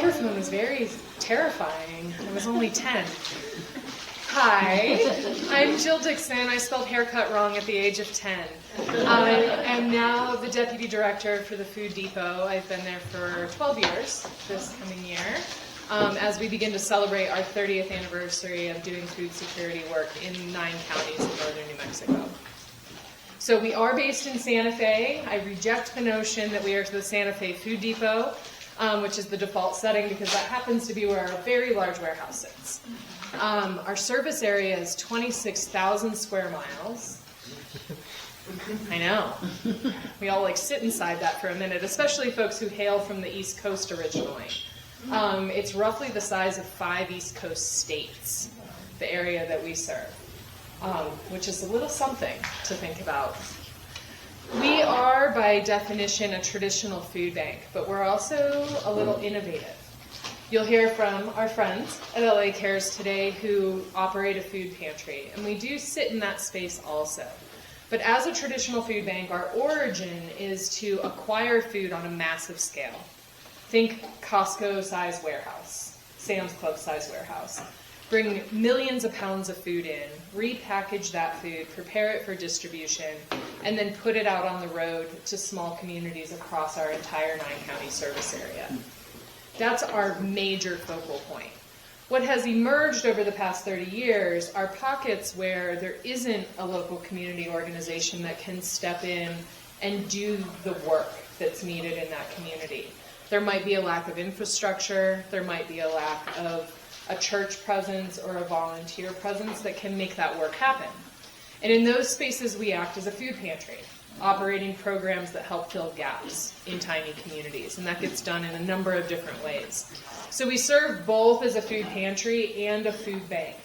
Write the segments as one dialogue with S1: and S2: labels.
S1: microphone was very terrifying. I was only 10. Hi, I'm Jill Dixon. I spelled haircut wrong at the age of 10. I am now the Deputy Director for the Food Depot. I've been there for 12 years this coming year, as we begin to celebrate our 30th anniversary of doing food security work in 9 counties in northern New Mexico. So we are based in Santa Fe. I reject the notion that we are the Santa Fe Food Depot, which is the default setting because that happens to be where our very large warehouse sits. Our service area is 26,000 square miles. I know. We all sit inside that for a minute, especially folks who hail from the East Coast originally. It's roughly the size of 5 East Coast states, the area that we serve. Which is a little something to think about. We are, by definition, a traditional food bank, but we're also a little innovative. You'll hear from our friends at LA Cares today who operate a food pantry, and we do sit in that space also. But as a traditional food bank, our origin is to acquire food on a massive scale. Think Costco-sized warehouse, Sam's Club-sized warehouse. Bring millions of pounds of food in, repackage that food, prepare it for distribution, and then put it out on the road to small communities across our entire 9-county service area. That's our major focal point. What has emerged over the past 30 years are pockets where there isn't a local community organization that can step in and do the work that's needed in that community. There might be a lack of infrastructure, there might be a lack of a church presence or a volunteer presence that can make that work happen. And in those spaces, we act as a food pantry, operating programs that help fill gaps in tiny communities. And that gets done in a number of different ways. So we serve both as a food pantry and a food bank.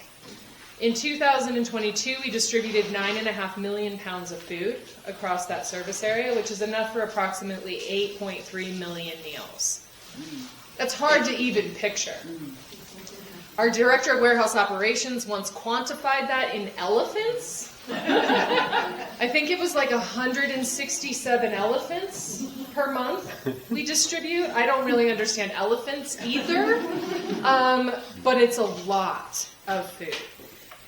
S1: In 2022, we distributed 9.5 million pounds of food across that service area, which is enough for approximately 8.3 million meals. That's hard to even picture. Our Director of Warehouse Operations once quantified that in elephants. I think it was 167 elephants per month we distribute. I don't really understand elephants either, but it's a lot of food.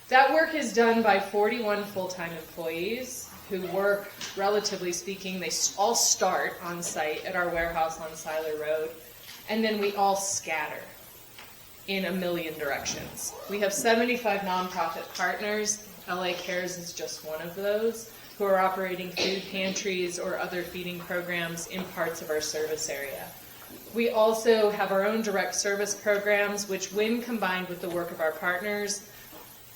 S1: That work is done by 41 full-time employees who work, relatively speaking, they all start on site at our warehouse on Siler Road, and then we all scatter in a million directions. We have 75 nonprofit partners. LA Cares is just one of those, who are operating food pantries or other feeding programs in parts of our service area. We also have our own direct service programs, which when combined with the work of our partners,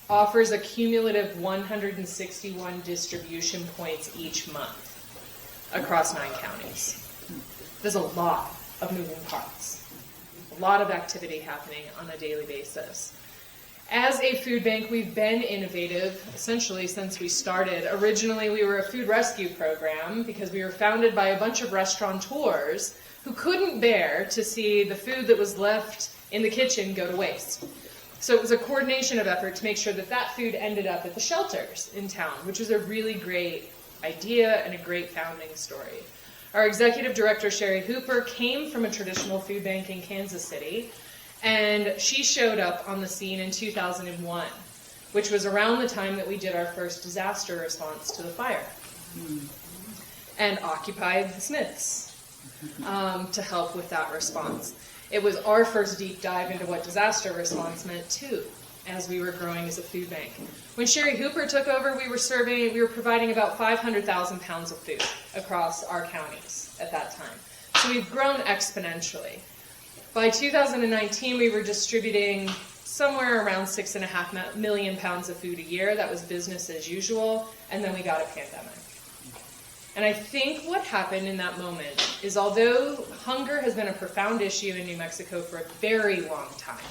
S1: offers a cumulative 161 distribution points each month across 9 counties. There's a lot of moving parts. A lot of activity happening on a daily basis. As a food bank, we've been innovative essentially since we started. Originally, we were a food rescue program because we were founded by a bunch of restaurateurs who couldn't bear to see the food that was left in the kitchen go to waste. So it was a coordination of effort to make sure that that food ended up at the shelters in town, which was a really great idea and a great founding story. Our executive director, Sherry Hooper, came from a traditional food bank in Kansas City, and she showed up on the scene in 2001, which was around the time that we did our first disaster response to the fire, and occupied the Smiths to help with that response. It was our first deep dive into what disaster response meant, too, as we were growing as a food bank. When Sherry Hooper took over, we were providing about 500,000 pounds of food across our counties at that time. So we've grown exponentially. By 2019, we were distributing somewhere around 6.5 million pounds of food a year. That was business as usual, and then we got a pandemic. And I think what happened in that moment is, although hunger has been a profound issue in New Mexico for a very long time,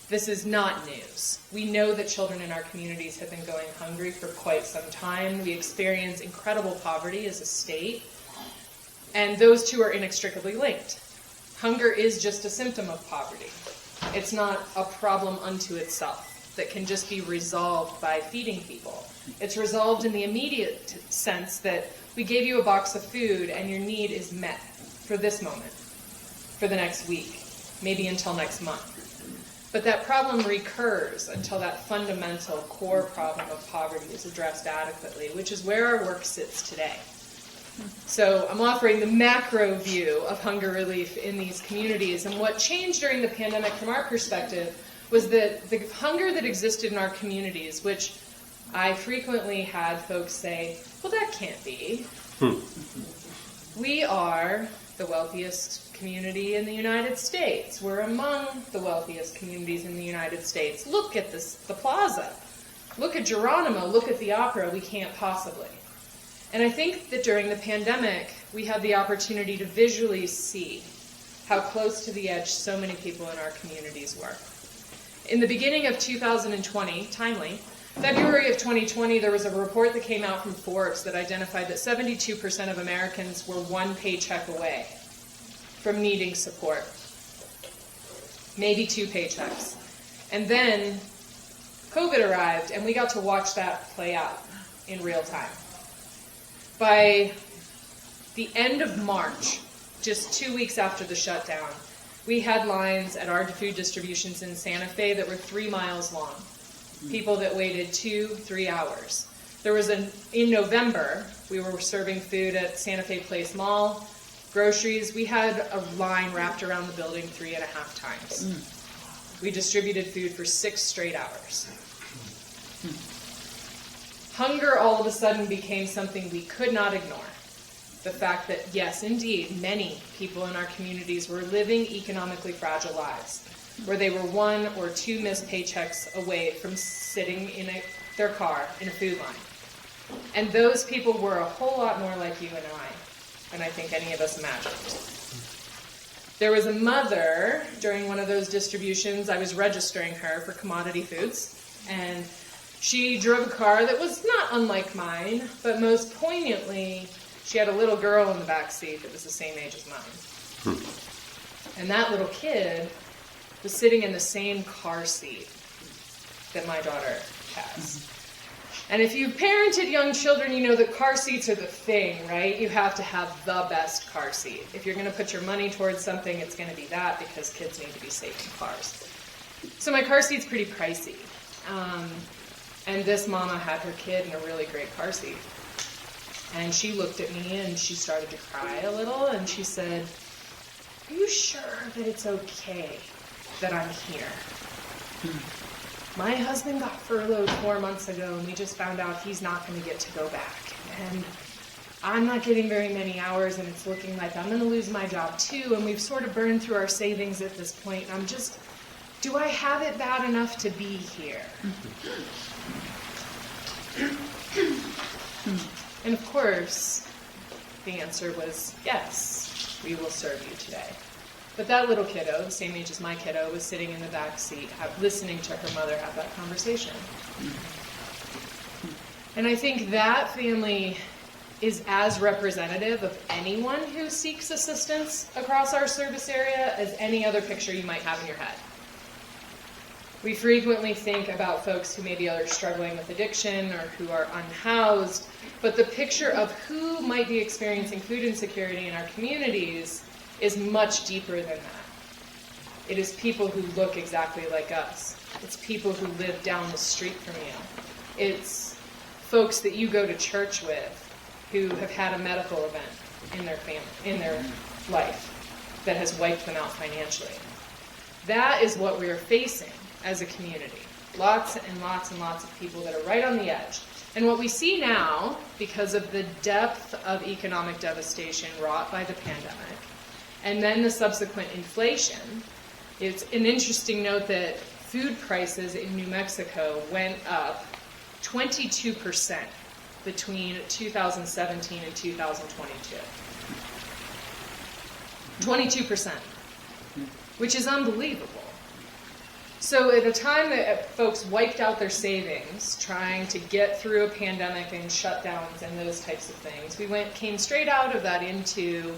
S1: this is not news. We know that children in our communities have been going hungry for quite some time. We experience incredible poverty as a state, and those two are inextricably linked. Hunger is just a symptom of poverty. It's not a problem unto itself that can just be resolved by feeding people. It's resolved in the immediate sense that we gave you a box of food and your need is met for this moment, for the next week, maybe until next month. But that problem recurs until that fundamental core problem of poverty is addressed adequately, which is where our work sits today. So I'm offering the macro view of hunger relief in these communities. And what changed during the pandemic from our perspective was that the hunger that existed in our communities, which I frequently had folks say, well, that can't be. We are the wealthiest community in the United States. We're among the wealthiest communities in the United States. Look at the plaza. Look at Geronimo. Look at the opera. We can't possibly. And I think that during the pandemic, we had the opportunity to visually see how close to the edge so many people in our communities were. In the beginning of 2020, timely, February of 2020, there was a report that came out from Forbes that identified that 72% of Americans were one paycheck away from needing support. Maybe 2 paychecks. And then COVID arrived, and we got to watch that play out in real time. By the end of March, just 2 weeks after the shutdown, we had lines at our food distributions in Santa Fe that were 3 miles long. People that waited 2-3 hours. There was in November, we were serving food at Santa Fe Place Mall, groceries. We had a line wrapped around the building 3.5 times. We distributed food for 6 straight hours. Hunger all of a sudden became something we could not ignore. The fact that, yes, indeed, many people in our communities were living economically fragile lives, where they were 1 or 2 missed paychecks away from sitting in their car in a food line. And those people were a whole lot more like you and I than I think any of us imagined. There was a mother during one of those distributions. I was registering her for commodity foods, and she drove a car that was not unlike mine, but most poignantly, she had a little girl in the back seat that was the same age as mine. And that little kid was sitting in the same car seat that my daughter has. And if you've parented young children, you know that car seats are the thing, right? You have to have the best car seat. If you're going to put your money towards something, it's going to be that, because kids need to be safe in cars. So my car seat's pretty pricey. And this mama had her kid in a really great car seat. And she looked at me and she started to cry a little, and she said, "Are you sure that it's okay that I'm here? My husband got furloughed 4 months ago, and we just found out he's not going to get to go back. And I'm not getting very many hours, and it's looking like I'm going to lose my job too, and we've sort of burned through our savings at this point. And I'm just, do I have it bad enough to be here?" And of course, the answer was, yes, we will serve you today. But that little kiddo, the same age as my kiddo, was sitting in the back seat, listening to her mother have that conversation. And I think that family is as representative of anyone who seeks assistance across our service area as any other picture you might have in your head. We frequently think about folks who maybe are struggling with addiction or who are unhoused, but the picture of who might be experiencing food insecurity in our communities is much deeper than that. It is people who look exactly like us. It's people who live down the street from you. It's folks that you go to church with who have had a medical event in their family, in their life that has wiped them out financially. That is what we are facing as a community. Lots and lots and lots of people that are right on the edge. And what we see now, because of the depth of economic devastation wrought by the pandemic, and then the subsequent inflation, it's an interesting note that food prices in New Mexico went up 22% between 2017 and 2022. 22%, which is unbelievable. So at a time that folks wiped out their savings trying to get through a pandemic and shutdowns and those types of things, we came straight out of that into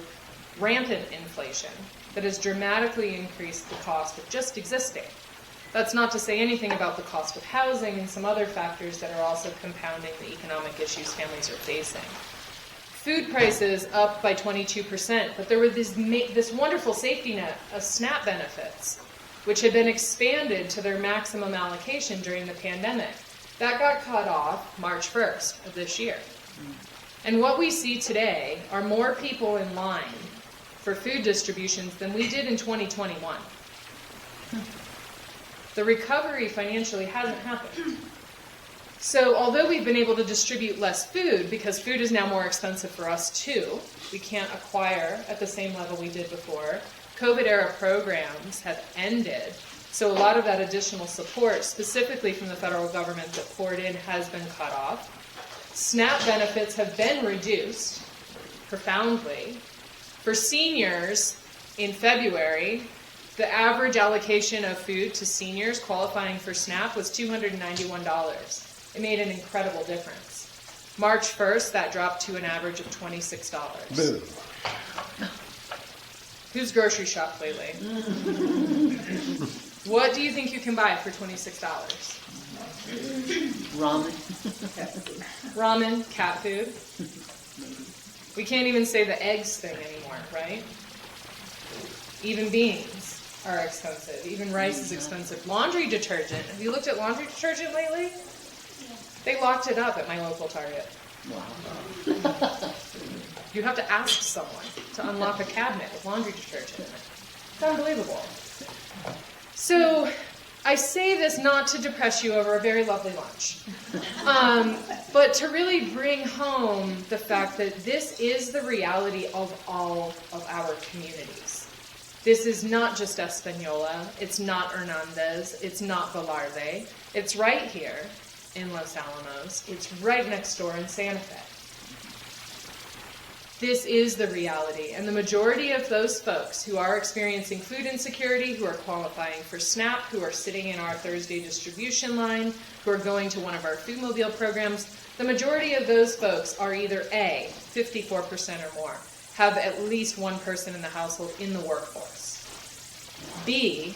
S1: rampant inflation that has dramatically increased the cost of just existing. That's not to say anything about the cost of housing and some other factors that are also compounding the economic issues families are facing. Food prices up by 22%, but there were this wonderful safety net of SNAP benefits, which had been expanded to their maximum allocation during the pandemic. That got cut off March 1st of this year. And what we see today are more people in line for food distributions than we did in 2021. The recovery financially hasn't happened. So although we've been able to distribute less food, because food is now more expensive for us too, we can't acquire at the same level we did before, COVID-era programs have ended, so a lot of that additional support, specifically from the federal government that poured in, has been cut off. SNAP benefits have been reduced profoundly. For seniors, in February, the average allocation of food to seniors qualifying for SNAP was $291. It made an incredible difference. March 1st, that dropped to an average of $26.
S2: Boo.
S1: Who's grocery shopped lately? What do you think you can buy for $26?
S3: Ramen.
S1: Ramen, cat food. We can't even say the eggs thing anymore, right? Even beans are expensive. Even rice is expensive. Laundry detergent. Have you looked at laundry detergent lately? They locked it up at my local Target.
S3: Wow.
S1: You have to ask someone to unlock a cabinet with laundry detergent in it. It's unbelievable. So I say this not to depress you over a very lovely lunch, but to really bring home the fact that this is the reality of all of our communities. This is not just Española, it's not Hernandez, it's not Velarde, it's right here in Los Alamos, it's right next door in Santa Fe. This is the reality, and the majority of those folks who are experiencing food insecurity, who are qualifying for SNAP, who are sitting in our Thursday distribution line, who are going to one of our food mobile programs, the majority of those folks are either A, 54% or more, have at least one person in the household in the workforce. B,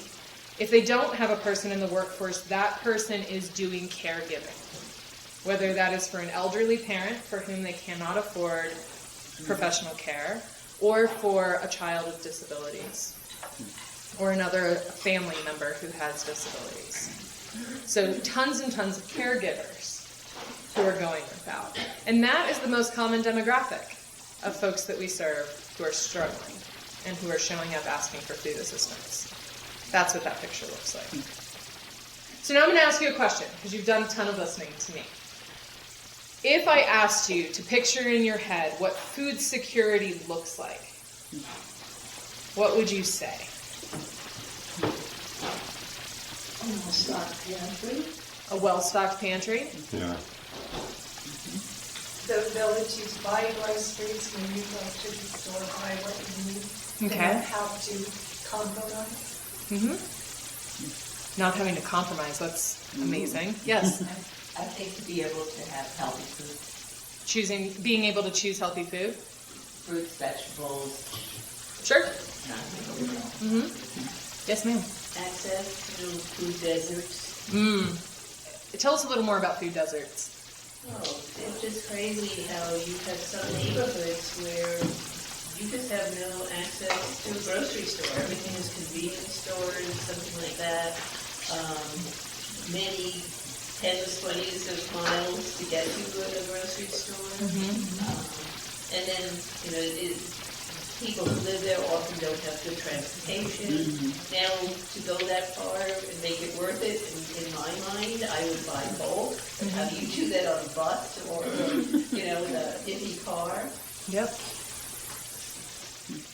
S1: if they don't have a person in the workforce, that person is doing caregiving, whether that is for an elderly parent for whom they cannot afford professional care, or for a child with disabilities, or another family member who has disabilities. So tons and tons of caregivers who are going without. And that is the most common demographic of folks that we serve who are struggling and who are showing up asking for food assistance. That's what that picture looks like. So now I'm going to ask you a question, because you've done a ton of listening to me. If I asked you to picture in your head what food security looks like, what would you say?
S4: A well-stocked pantry.
S1: A well-stocked pantry?
S2: Yeah.
S4: The ability to buy groceries when you go to the store, buy what you need.
S1: Okay.
S4: And how to compromise.
S1: Not having to compromise, that's amazing. Yes?
S3: I think to be able to have healthy food.
S1: Being able to choose healthy food?
S3: Fruits, vegetables.
S1: Sure.
S3: Not
S1: Yes, ma'am.
S3: access to food deserts.
S1: Tell us a little more about food deserts.
S3: Oh, it's just crazy how you have some neighborhoods where you just have no access to a grocery store. Everything is convenience stores, something like that. Many tens, 20s of miles to get to a grocery store. And then, people who live there often don't have good transportation. Now, to go that far and make it worth it, in my mind, I would buy both. But how do you do that on a bus or, the hippie car?
S1: Yep.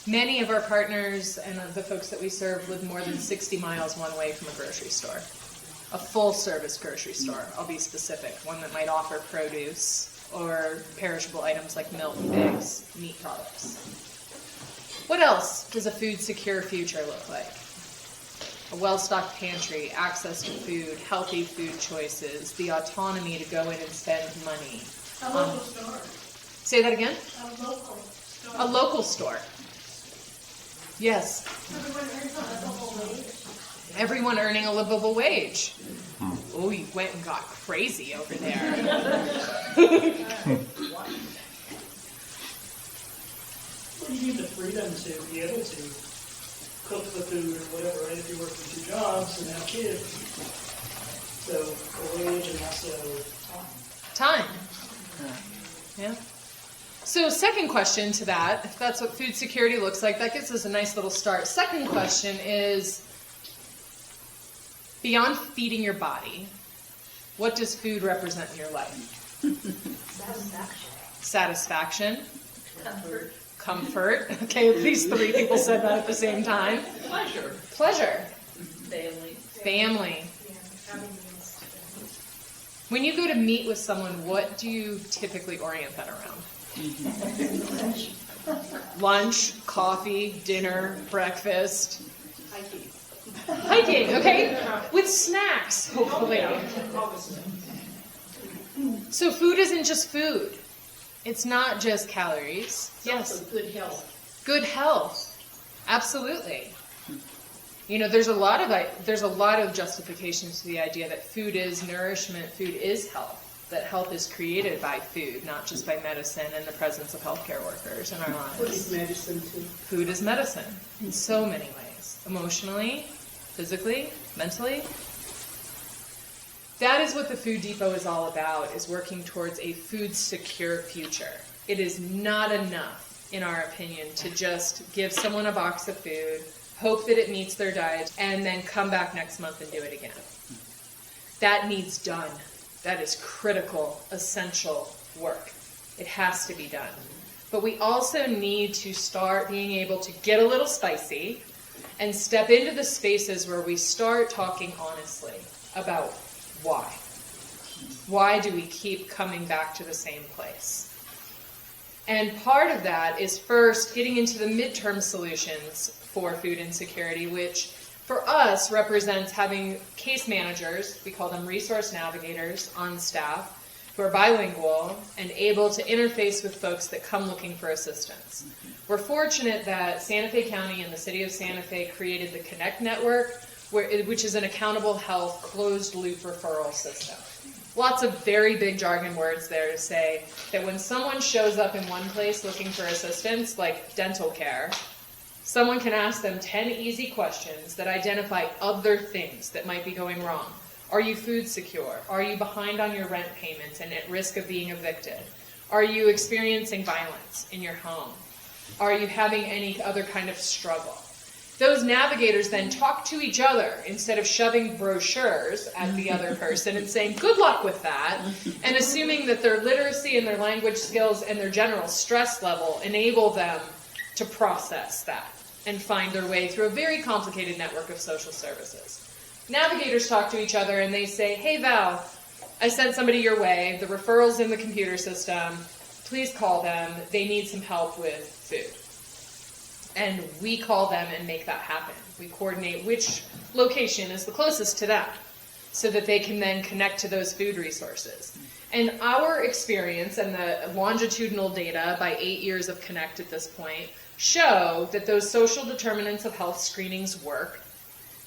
S1: Many of our partners and the folks that we serve live more than 60 miles one way from a grocery store. A full-service grocery store, I'll be specific. One that might offer produce or perishable items like milk, eggs, meat products. What else does a food-secure future look like? A well-stocked pantry, access to food, healthy food choices, the autonomy to go in and spend money.
S4: A local store.
S1: Say that again?
S4: A local store.
S1: A local store. Yes. Everyone earning a livable wage. Oh, you went and got crazy over there.
S2: you need the freedom to be able to cook the food or whatever, right? If you're working 2 jobs and have kids. So a wage and also time.
S1: Time. Yeah. So second question to that, if that's what food security looks like, that gives us a nice little start. Second question is, beyond feeding your body, what does food represent in your life? Satisfaction. Comfort. Okay, at least 3 people said that at the same time. Pleasure. Family. When you go to meet with someone, what do you typically orient that around? Lunch, coffee, dinner, breakfast. Hiking, okay? With snacks, hopefully. So food isn't just food. It's not just calories. Yes.
S3: Good health.
S1: Good health. Absolutely. You know, there's a lot of justifications to the idea that food is nourishment, food is health. That health is created by food, not just by medicine and the presence of healthcare workers in our lives.
S4: Food is medicine too.
S1: Food is medicine in so many ways. Emotionally, physically, mentally. That is what the Food Depot is all about, is working towards a food secure future. It is not enough, in our opinion, to just give someone a box of food, hope that it meets their diet, and then come back next month and do it again. That needs done. That is critical, essential work. It has to be done. But we also need to start being able to get a little spicy and step into the spaces where we start talking honestly about why. Why do we keep coming back to the same place? And part of that is first getting into the midterm solutions for food insecurity, which for us represents having case managers, we call them resource navigators, on staff who are bilingual and able to interface with folks that come looking for assistance. We're fortunate that Santa Fe County and the City of Santa Fe created the Connect Network, which is an accountable health closed-loop referral system. Lots of very big jargon words there to say that when someone shows up in one place looking for assistance, like dental care, someone can ask them 10 easy questions that identify other things that might be going wrong. Are you food secure? Are you behind on your rent payments and at risk of being evicted? Are you experiencing violence in your home? Are you having any other kind of struggle? Those navigators then talk to each other instead of shoving brochures at the other person and saying, good luck with that, and assuming that their literacy and their language skills and their general stress level enable them to process that and find their way through a very complicated network of social services. Navigators talk to each other and they say, hey Val, I sent somebody your way, the referral's in the computer system, please call them, they need some help with food. And we call them and make that happen. We coordinate which location is the closest to that so that they can then connect to those food resources. And our experience and the longitudinal data by 8 years of Connect at this point show that those social determinants of health screenings work,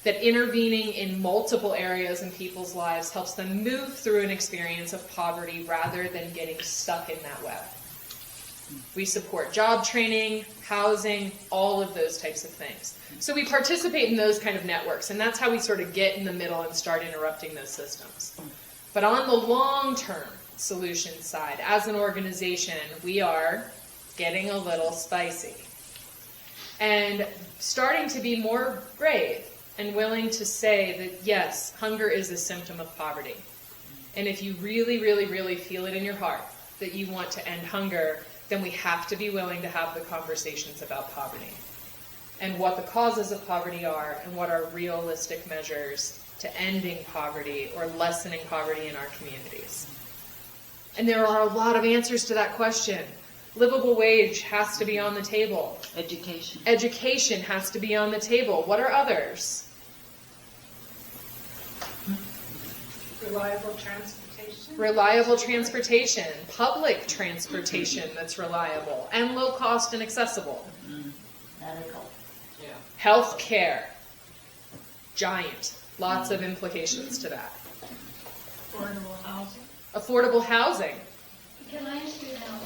S1: that intervening in multiple areas in people's lives helps them move through an experience of poverty rather than getting stuck in that web. We support job training, housing, all of those types of things. So we participate in those kind of networks, and that's how we sort of get in the middle and start interrupting those systems. But on the long-term solution side, as an organization, we are getting a little spicy and starting to be more brave and willing to say that, yes, hunger is a symptom of poverty. And if you really, really, really feel it in your heart that you want to end hunger, then we have to be willing to have the conversations about poverty and what the causes of poverty are and what are realistic measures to ending poverty or lessening poverty in our communities. And there are a lot of answers to that question. Livable wage has to be on the table.
S5: Education.
S1: Education has to be on the table. What are others?
S4: Reliable transportation.
S1: Reliable transportation. Public transportation that's reliable and low cost and accessible.
S5: Medical.
S1: Health care. Giant. Lots of implications to that.
S4: Affordable housing.
S1: Affordable housing.
S6: Can I ask you now,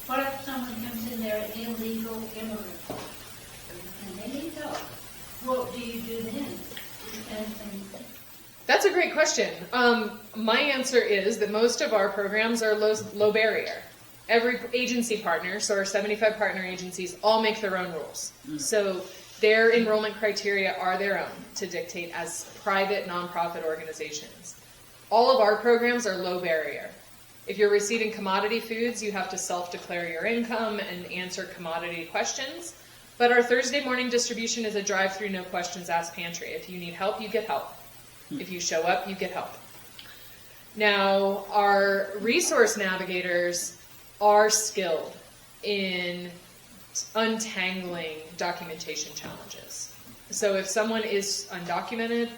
S6: what if someone comes in
S5: they're an illegal immigrant, and they need help. What do you do then? And
S1: That's a great question. My answer is that most of our programs are low barrier. Every agency partner, so our 75 partner agencies, all make their own rules. So their enrollment criteria are their own to dictate as private nonprofit organizations. All of our programs are low barrier. If you're receiving commodity foods, you have to self-declare your income and answer commodity questions. But our Thursday morning distribution is a drive-through, no questions asked pantry. If you need help, you get help. If you show up, you get help. Now, our resource navigators are skilled in untangling documentation challenges. So if someone is undocumented,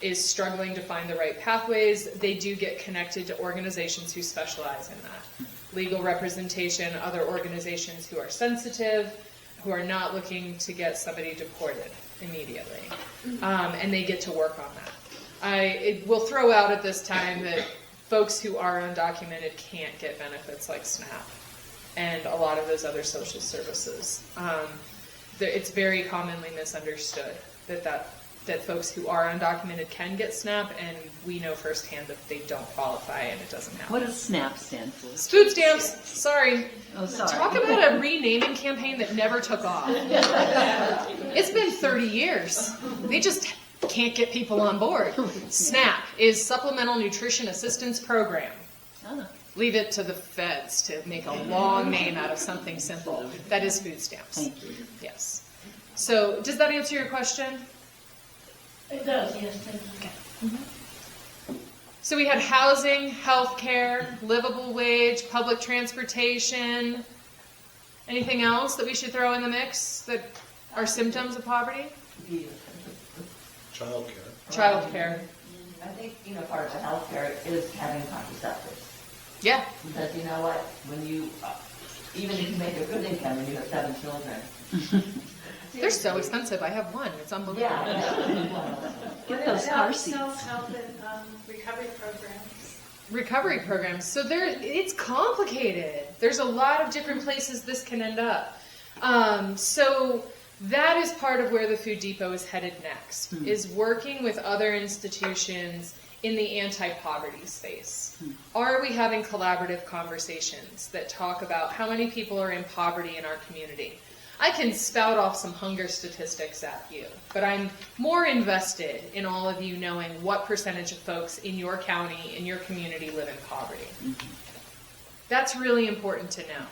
S1: is struggling to find the right pathways, they do get connected to organizations who specialize in that. Legal representation, other organizations who are sensitive, who are not looking to get somebody deported immediately. And they get to work on that. I will throw out at this time that folks who are undocumented can't get benefits like SNAP and a lot of those other social services. It's very commonly misunderstood that folks who are undocumented can get SNAP, and we know firsthand that they don't qualify and it doesn't happen.
S6: What does SNAP stand for?
S1: Food stamps, sorry.
S6: Oh, sorry.
S1: Talk about a renaming campaign that never took off. It's been 30 years. They just can't get people on board. SNAP is Supplemental Nutrition Assistance Program.
S6: Ah.
S1: Leave it to the feds to make a long name out of something simple. That is food stamps.
S6: Thank you.
S1: Yes. So, does that answer your question?
S5: it does, yes, thank you.
S1: So we had housing, healthcare, livable wage, public transportation. Anything else that we should throw in the mix that are symptoms of poverty?
S7: Childcare.
S1: Childcare.
S8: I think, part of the healthcare is having contraceptives.
S1: Yeah.
S8: Because you know what, when you, even if you make a good income and you have 7 children.
S1: They're so expensive. I have one. It's unbelievable.
S8: Yeah.
S6: Get those car seats.
S4: Self-help and recovery programs.
S1: Recovery programs. So it's complicated. There's a lot of different places this can end up. So that is part of where the Food Depot is headed next, is working with other institutions in the anti-poverty space. Are we having collaborative conversations that talk about how many people are in poverty in our community? I can spout off some hunger statistics at you, but I'm more invested in all of you knowing what percentage of folks in your county, in your community live in poverty. That's really important to know.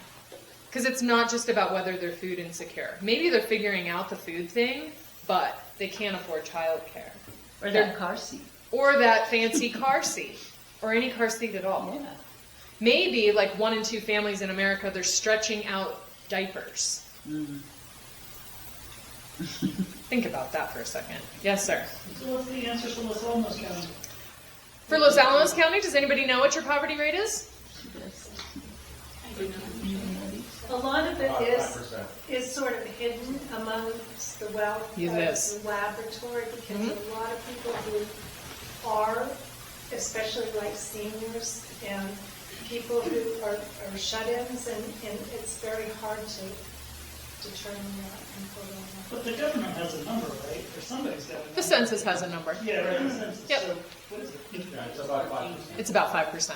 S1: Because it's not just about whether they're food insecure. Maybe they're figuring out the food thing, but they can't afford childcare.
S6: Or that car seat.
S1: Or that fancy car seat. Or any car seat at all.
S6: Yeah.
S1: Maybe, like 1 in 2 families in America, they're stretching out diapers. Think about that for a second. Yes, sir.
S2: So what's the answer for Los Alamos County?
S1: For Los Alamos County, does anybody know what your poverty rate is?
S4: A lot of it is sort of hidden amongst the wealth
S1: It
S4: of
S1: is.
S4: the laboratory, because a lot of people who are, especially like seniors and people who are shut-ins, and it's very hard to determine that and put on that.
S2: But the government has a number, right? Or somebody's got a number.
S1: The census has a number.
S2: Yeah, right, the census.
S1: Yep.
S2: So what is it?
S7: It's about 5%.
S1: It's about 5%.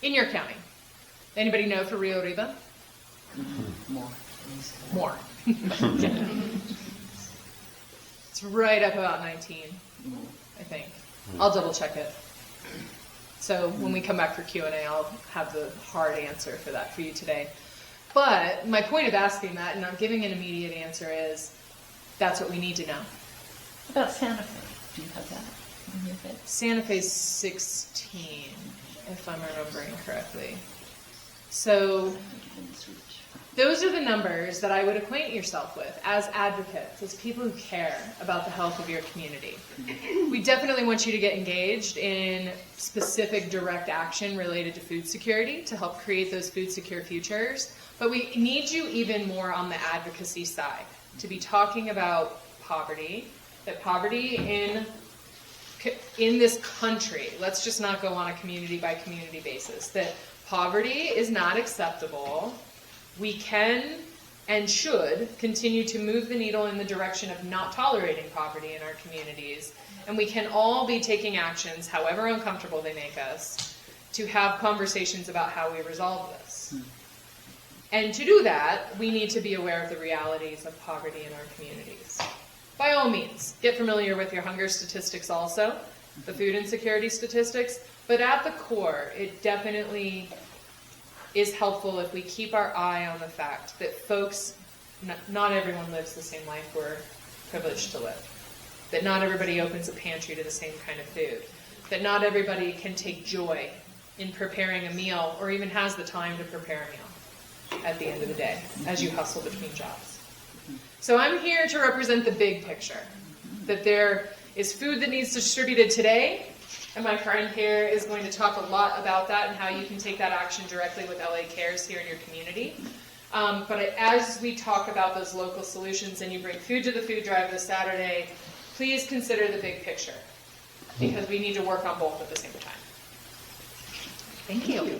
S1: In your county. Anybody know for Rio Arriba?
S6: More.
S1: More. It's right up about 19, I think. I'll double check it. So when we come back for Q&A, I'll have the hard answer for that for you today. But my point of asking that and not giving an immediate answer is that's what we need to know.
S6: What about Santa Fe? Do you have that in your head?
S1: Santa Fe's 16, if I'm remembering correctly. So those are the numbers that I would acquaint yourself with as advocates, as people who care about the health of your community. We definitely want you to get engaged in specific direct action related to food security to help create those food secure futures. But we need you even more on the advocacy side to be talking about poverty, that poverty in this country, let's just not go on a community by community basis, that poverty is not acceptable. We can and should continue to move the needle in the direction of not tolerating poverty in our communities. And we can all be taking actions, however uncomfortable they make us, to have conversations about how we resolve this. And to do that, we need to be aware of the realities of poverty in our communities. By all means, get familiar with your hunger statistics also, the food insecurity statistics, but at the core, it definitely is helpful if we keep our eye on the fact that folks, not everyone lives the same life we're privileged to live. That not everybody opens a pantry to the same kind of food. That not everybody can take joy in preparing a meal or even has the time to prepare a meal at the end of the day as you hustle between jobs. So I'm here to represent the big picture. That there is food that needs distributed today. And my friend here is going to talk a lot about that and how you can take that action directly with LA Cares here in your community. But as we talk about those local solutions and you bring food to the food drive this Saturday, please consider the big picture because we need to work on both at the same time.
S6: Thank you.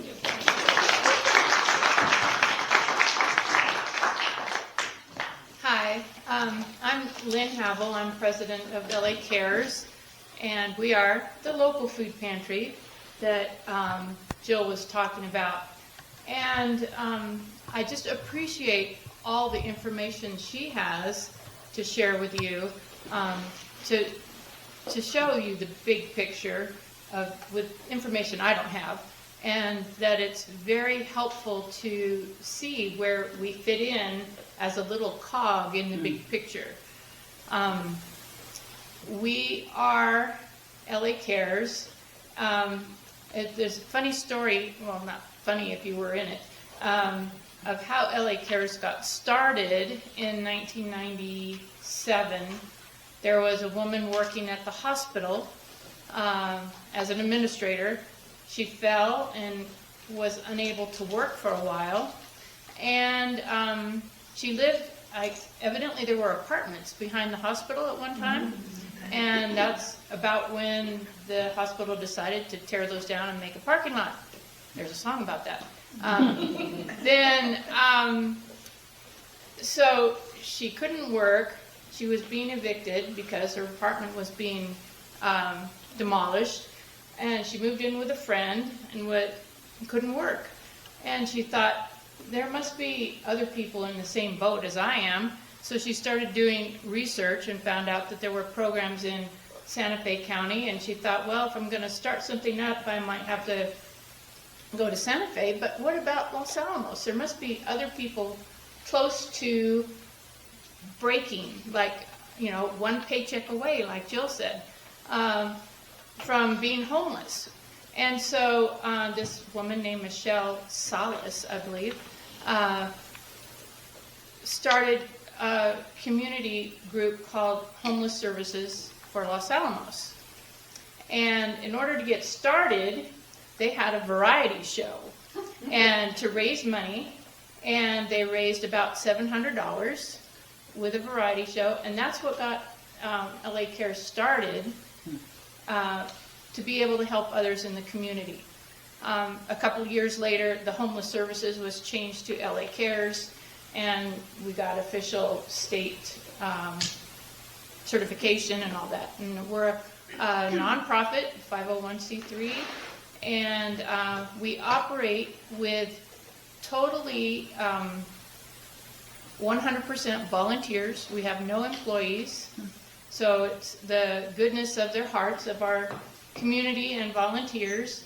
S7: Hi, I'm Lynn Haval. I'm president of LA Cares. And we are the local food pantry that Jill was talking about. And I just appreciate all the information she has to share with you, to show you the big picture with information I don't have, and that it's very helpful to see where we fit in as a little cog in the big picture. We are LA Cares. There's a funny story, well, not funny if you were in it, of how LA Cares got started in 1997. There was a woman working at the hospital as an administrator. She fell and was unable to work for a while. And she lived, evidently there were apartments behind the hospital at one time. And that's about when the hospital decided to tear those down and make a parking lot. There's a song about that. So she couldn't work. She was being evicted because her apartment was being demolished. And she moved in with a friend and couldn't work. And she thought, there must be other people in the same boat as I am. So she started doing research and found out that there were programs in Santa Fe County, and she thought, well, if I'm going to start something up, I might have to go to Santa Fe, but what about Los Alamos? There must be other people close to breaking, like, one paycheck away, like Jill said, from being homeless. And so this woman named Michelle Salas, I believe, started a community group called Homeless Services for Los Alamos. And in order to get started, they had a variety show and to raise money, and they raised about $700 with a variety show, and that's what got LA Cares started, to be able to help others in the community. A couple years later, the Homeless Services was changed to LA Cares, and we got official state certification and all that. And we're a nonprofit, 501c3, and we operate with totally 100% volunteers. We have no employees, so it's the goodness of their hearts, of our community and volunteers.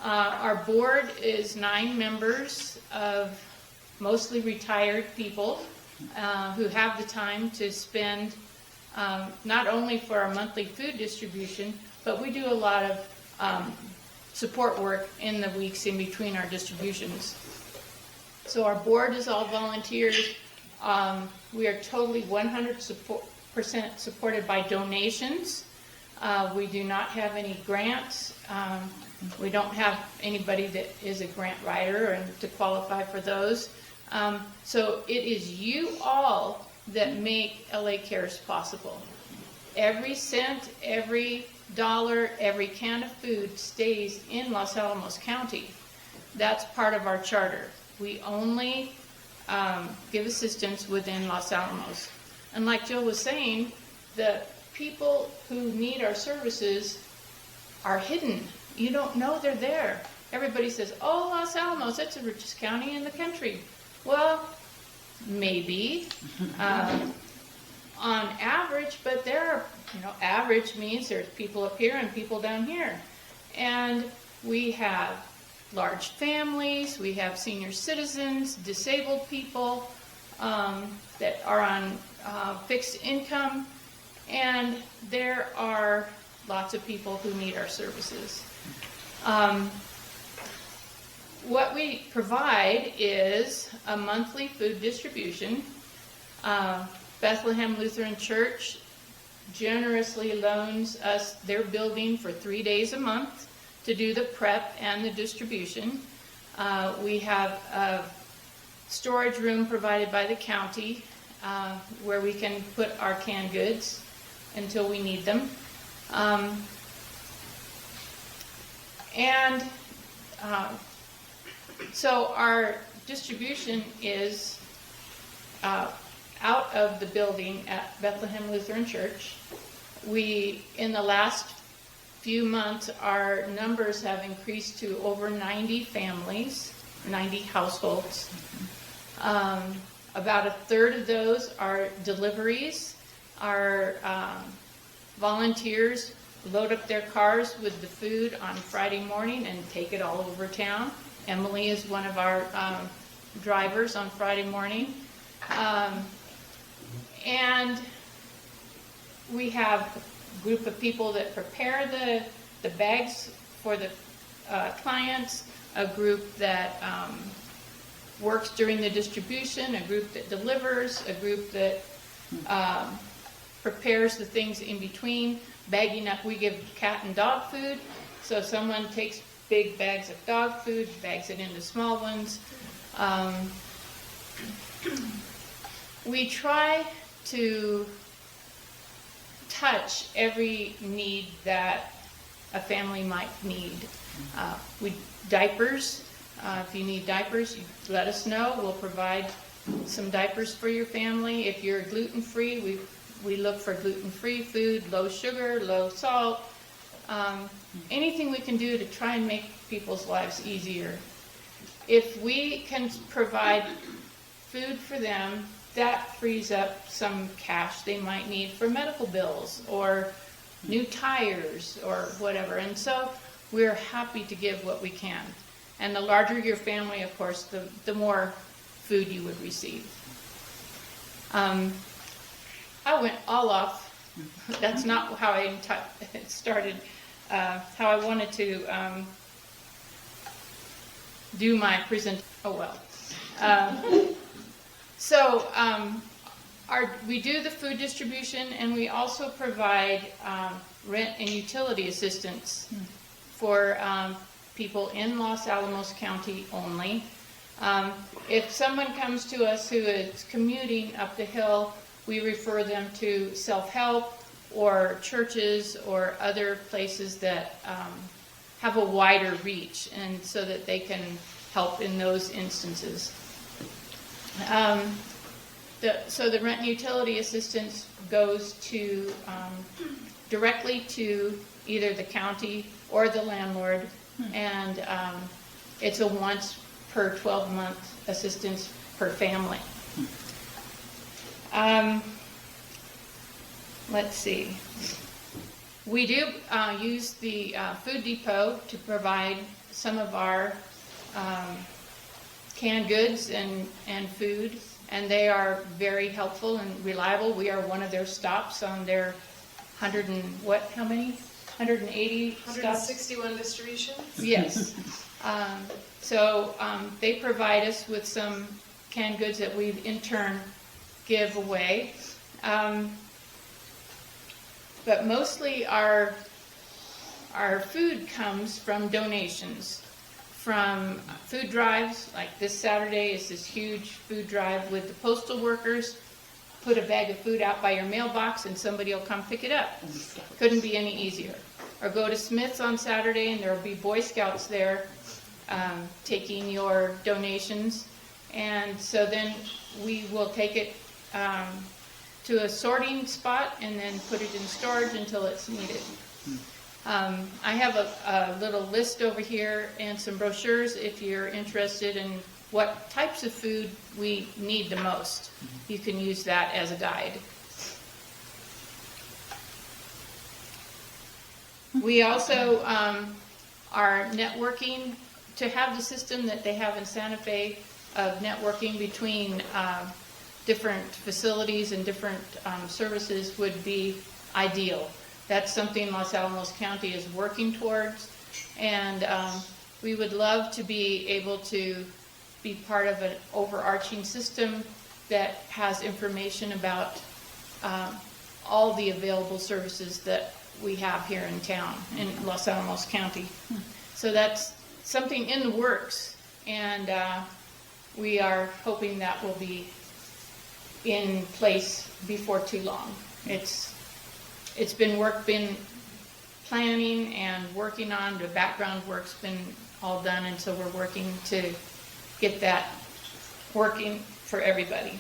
S7: Our board is 9 members of mostly retired people who have the time to spend not only for our monthly food distribution, but we do a lot of support work in the weeks in between our distributions. So our board is all volunteers. We are totally 100% supported by donations. We do not have any grants. We don't have anybody that is a grant writer and to qualify for those. So it is you all that make LA Cares possible. Every cent, every dollar, every can of food stays in Los Alamos County. That's part of our charter. We only give assistance within Los Alamos. And like Jill was saying, the people who need our services are hidden. You don't know they're there. Everybody says, oh, Los Alamos, that's the richest county in the country. Well, maybe on average, but there are, average means there's people up here and people down here. And we have large families, we have senior citizens, disabled people that are on fixed income, and there are lots of people who need our services. What we provide is a monthly food distribution. Bethlehem Lutheran Church generously loans us their building for 3 days a month to do the prep and the distribution. We have a storage room provided by the county where we can put our canned goods until we need them. So our distribution is out of the building at Bethlehem Lutheran Church. In the last few months, our numbers have increased to over 90 families, 90 households. About a third of those are deliveries. Our volunteers load up their cars with the food on Friday morning and take it all over town. Emily is one of our drivers on Friday morning. And we have a group of people that prepare the bags for the clients, a group that works during the distribution, a group that delivers, a group that prepares the things in between. Bagging up, we give cat and dog food, so someone takes big bags of dog food, bags it into small ones. We try to touch every need that a family might need. Diapers, if you need diapers, you let us know. We'll provide some diapers for your family. If you're gluten-free, we look for gluten-free food, low sugar, low salt. Anything we can do to try and make people's lives easier. If we can provide food for them, that frees up some cash they might need for medical bills or new tires or whatever. And so we're happy to give what we can. And the larger your family, of course, the more food you would receive. I went all off. That's not how I started, how I wanted to do my presentation. Oh, well. We do the food distribution, and we also provide rent and utility assistance for people in Los Alamos County only. If someone comes to us who is commuting up the hill, we refer them to self-help or churches or other places that have a wider reach, and so that they can help in those instances. So the rent and utility assistance goes to directly to either the county or the landlord, and it's a once per 12-month assistance per family. Let's see. We do use the Food Depot to provide some of our canned goods and food, and they are very helpful and reliable. We are one of their stops on their 180 stops?
S1: 161 distributions?
S7: Yes. So they provide us with some canned goods that we in turn give away. But mostly our food comes from donations, from food drives. Like this Saturday is this huge food drive with the postal workers. Put a bag of food out by your mailbox and somebody will come pick it up. Couldn't be any easier. Or go to Smith's on Saturday and there will be Boy Scouts there taking your donations. And so then we will take it to a sorting spot and then put it in storage until it's needed. I have a little list over here and some brochures if you're interested in what types of food we need the most. You can use that as a guide. We also are networking to have the system that they have in Santa Fe of networking between different facilities and different services would be ideal. That's something Los Alamos County is working towards, and we would love to be able to be part of an overarching system that has information about all the available services that we have here in town, in Los Alamos County. So that's something in the works, and we are hoping that will be in place before too long. It's been planning and working on, the background work's been all done, and so we're working to get that working for everybody.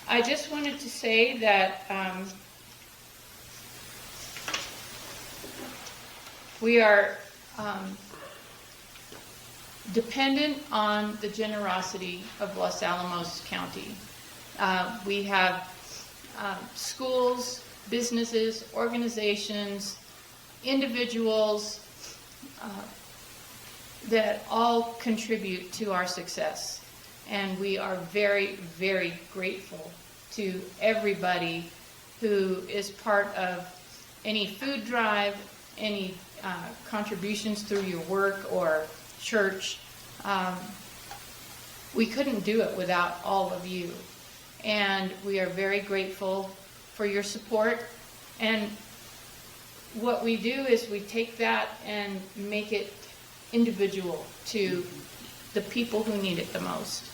S7: I just wanted to say that we are dependent on the generosity of Los Alamos County. We have schools, businesses, organizations, individuals that all contribute to our success. And we are very, very grateful to everybody who is part of any food drive, any contributions through your work or church. We couldn't do it without all of you. And we are very grateful for your support. And what we do is we take that and make it individual to the people who need it the most.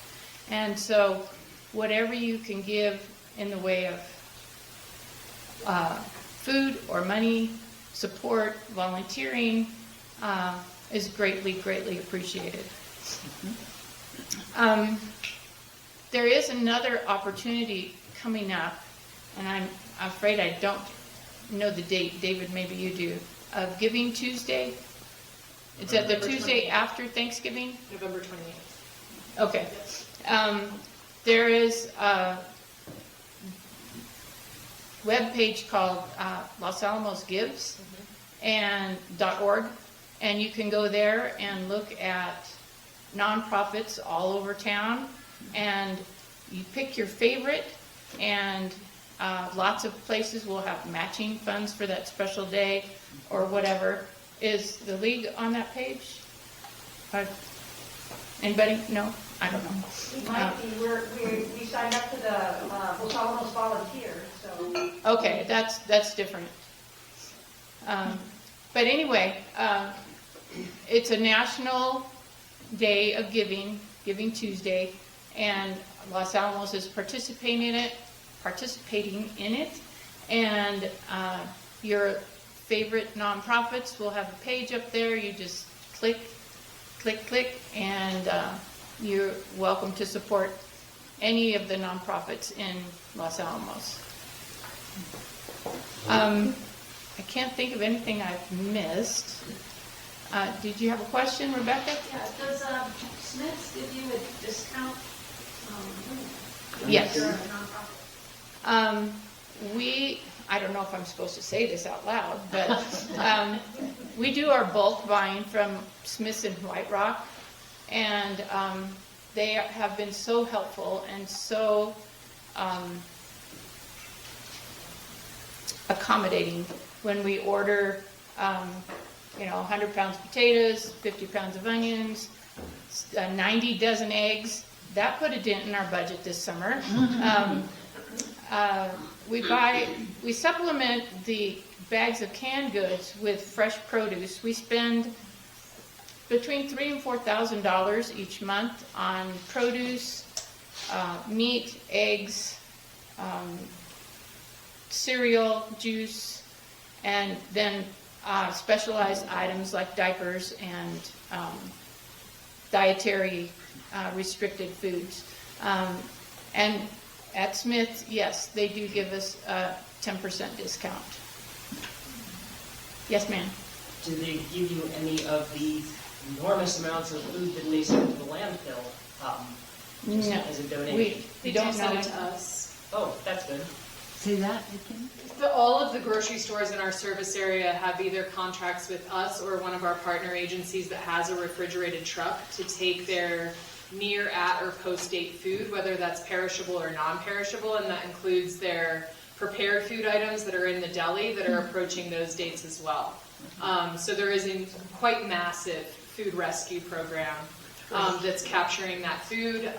S7: And so whatever you can give in the way of food or money, support, volunteering, is greatly, greatly appreciated. There is another opportunity coming up, and I'm afraid I don't know the date. David, maybe you do, of Giving Tuesday. It's at the Tuesday after Thanksgiving?
S1: November 28th.
S7: Okay. There is a web page called Los Alamos Gives and .org, and you can go there and look at nonprofits all over town, and you pick your favorite, and lots of places will have matching funds for that special day or whatever. Is the league on that page? Anybody? No? I don't know.
S9: We might be. We signed up to the Los Alamos Volunteers, so.
S7: Okay, that's different. But anyway, it's a national day of giving, Giving Tuesday, and Los Alamos is participating in it, and your favorite nonprofits will have a page up there. You just click, and you're welcome to support any of the nonprofits in Los Alamos. I can't think of anything I've missed. Did you have a question, Rebecca?
S5: Yeah, does Smith's give you a discount?
S7: Yes.
S5: If you're a nonprofit?
S7: I don't know if I'm supposed to say this out loud, but we do our bulk buying from Smith's in White Rock, and they have been so helpful and so accommodating when we order 100 pounds of potatoes, 50 pounds of onions, 90 dozen eggs. That put a dent in our budget this summer. We supplement the bags of canned goods with fresh produce. We spend between $3,000 and $4,000 each month on produce, meat, eggs, cereal, juice, and then specialized items like diapers and dietary restricted foods. And at Smith, yes, they do give us a 10% discount. Yes, ma'am?
S10: Do they give you any of these enormous amounts of food that they send to the landfill just
S7: No.
S10: as a donation?
S7: We
S1: They
S7: don't
S1: send
S7: know.
S1: it to us.
S10: Oh, that's good.
S6: Say that again?
S1: All of the grocery stores in our service area have either contracts with us or one of our partner agencies that has a refrigerated truck to take their near, at, or post-date food, whether that's perishable or non-perishable, and that includes their prepared food items that are in the deli that are approaching those dates as well. So there is a quite massive food rescue program that's capturing that food.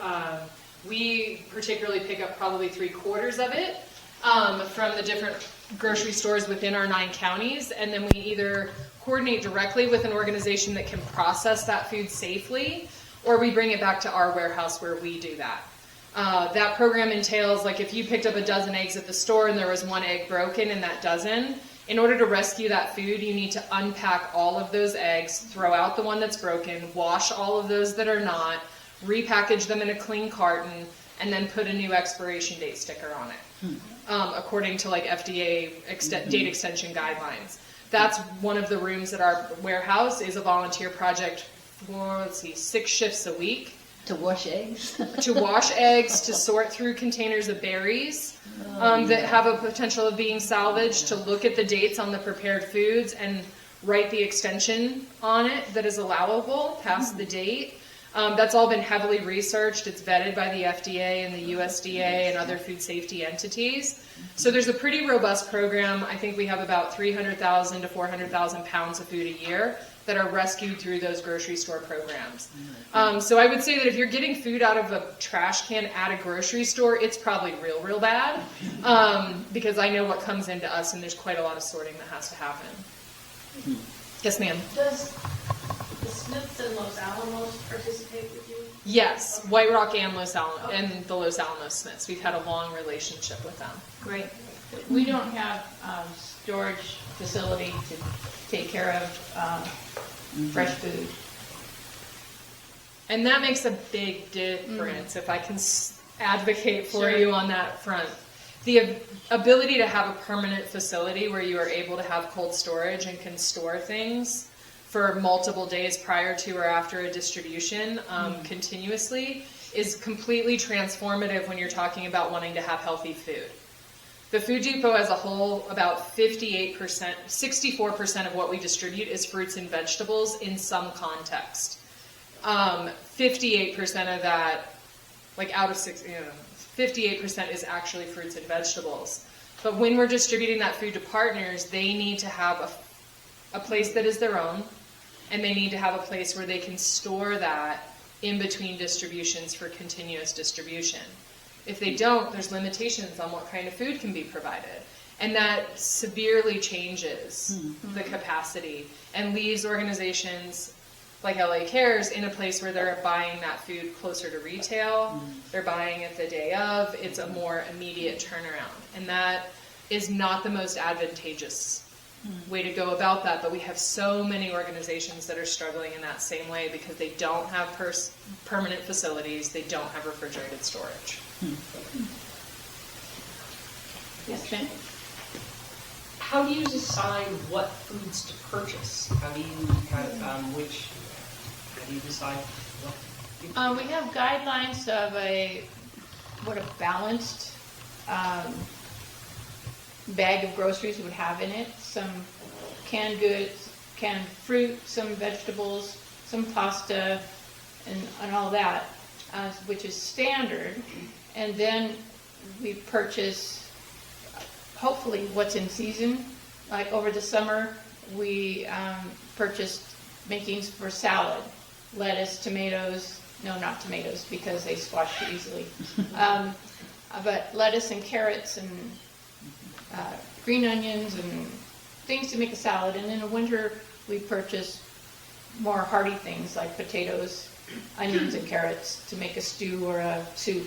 S1: We particularly pick up probably 3/4 of it from the different grocery stores within our 9 counties, and then we either coordinate directly with an organization that can process that food safely, or we bring it back to our warehouse where we do that. That program entails, like, if you picked up a dozen eggs at the store and there was 1 egg broken in that dozen, in order to rescue that food, you need to unpack all of those eggs, throw out the one that's broken, wash all of those that are not, repackage them in a clean carton, and then put a new expiration date sticker on it, according to like FDA date extension guidelines. That's one of the rooms at our warehouse is a volunteer project for, 6 shifts a week.
S6: To wash eggs?
S1: To wash eggs, to sort through containers of berries that have a potential of being salvaged, to look at the dates on the prepared foods and write the extension on it that is allowable past the date. That's all been heavily researched. It's vetted by the FDA and the USDA and other food safety entities. So there's a pretty robust program. I think we have about 300,000 to 400,000 pounds of food a year that are rescued through those grocery store programs. So I would say that if you're getting food out of a trash can at a grocery store, it's probably real bad, because I know what comes into us, and there's quite a lot of sorting that has to happen. Yes, ma'am?
S9: Does the Smiths and Los Alamos participate with you?
S1: Yes, White Rock and and the Los Alamos Smiths. We've had a long relationship with them.
S7: Great. We don't have storage facility to take care of fresh food.
S1: And that makes a big difference, if I can advocate for you on that front. The ability to have a permanent facility where you are able to have cold storage and can store things for multiple days prior to or after a distribution continuously is completely transformative when you're talking about wanting to have healthy food. The Food Depot as a whole, about 58%, 64% of what we distribute is fruits and vegetables in some context. 58% of that, like out of 58% is actually fruits and vegetables. But when we're distributing that food to partners, they need to have a place that is their own, and they need to have a place where they can store that in between distributions for continuous distribution. If they don't, there's limitations on what kind of food can be provided. And that severely changes the capacity and leaves organizations like LA Cares in a place where they're buying that food closer to retail, they're buying it the day of, it's a more immediate turnaround. And that is not the most advantageous way to go about that, but we have so many organizations that are struggling in that same way because they don't have permanent facilities, they don't have refrigerated storage.
S7: Yes, Jen?
S10: How do you decide what foods to purchase? How do you decide what?
S7: We have guidelines of what a balanced bag of groceries would have in it. Some canned goods, canned fruit, some vegetables, some pasta, and all that, which is standard. And then we purchase, hopefully, what's in season. Like over the summer, we purchased makings for salad, lettuce, tomatoes. No, not tomatoes, because they squash too easily. But lettuce and carrots and green onions and things to make a salad. And in the winter, we purchase more hearty things like potatoes, onions, and carrots to make a stew or a soup,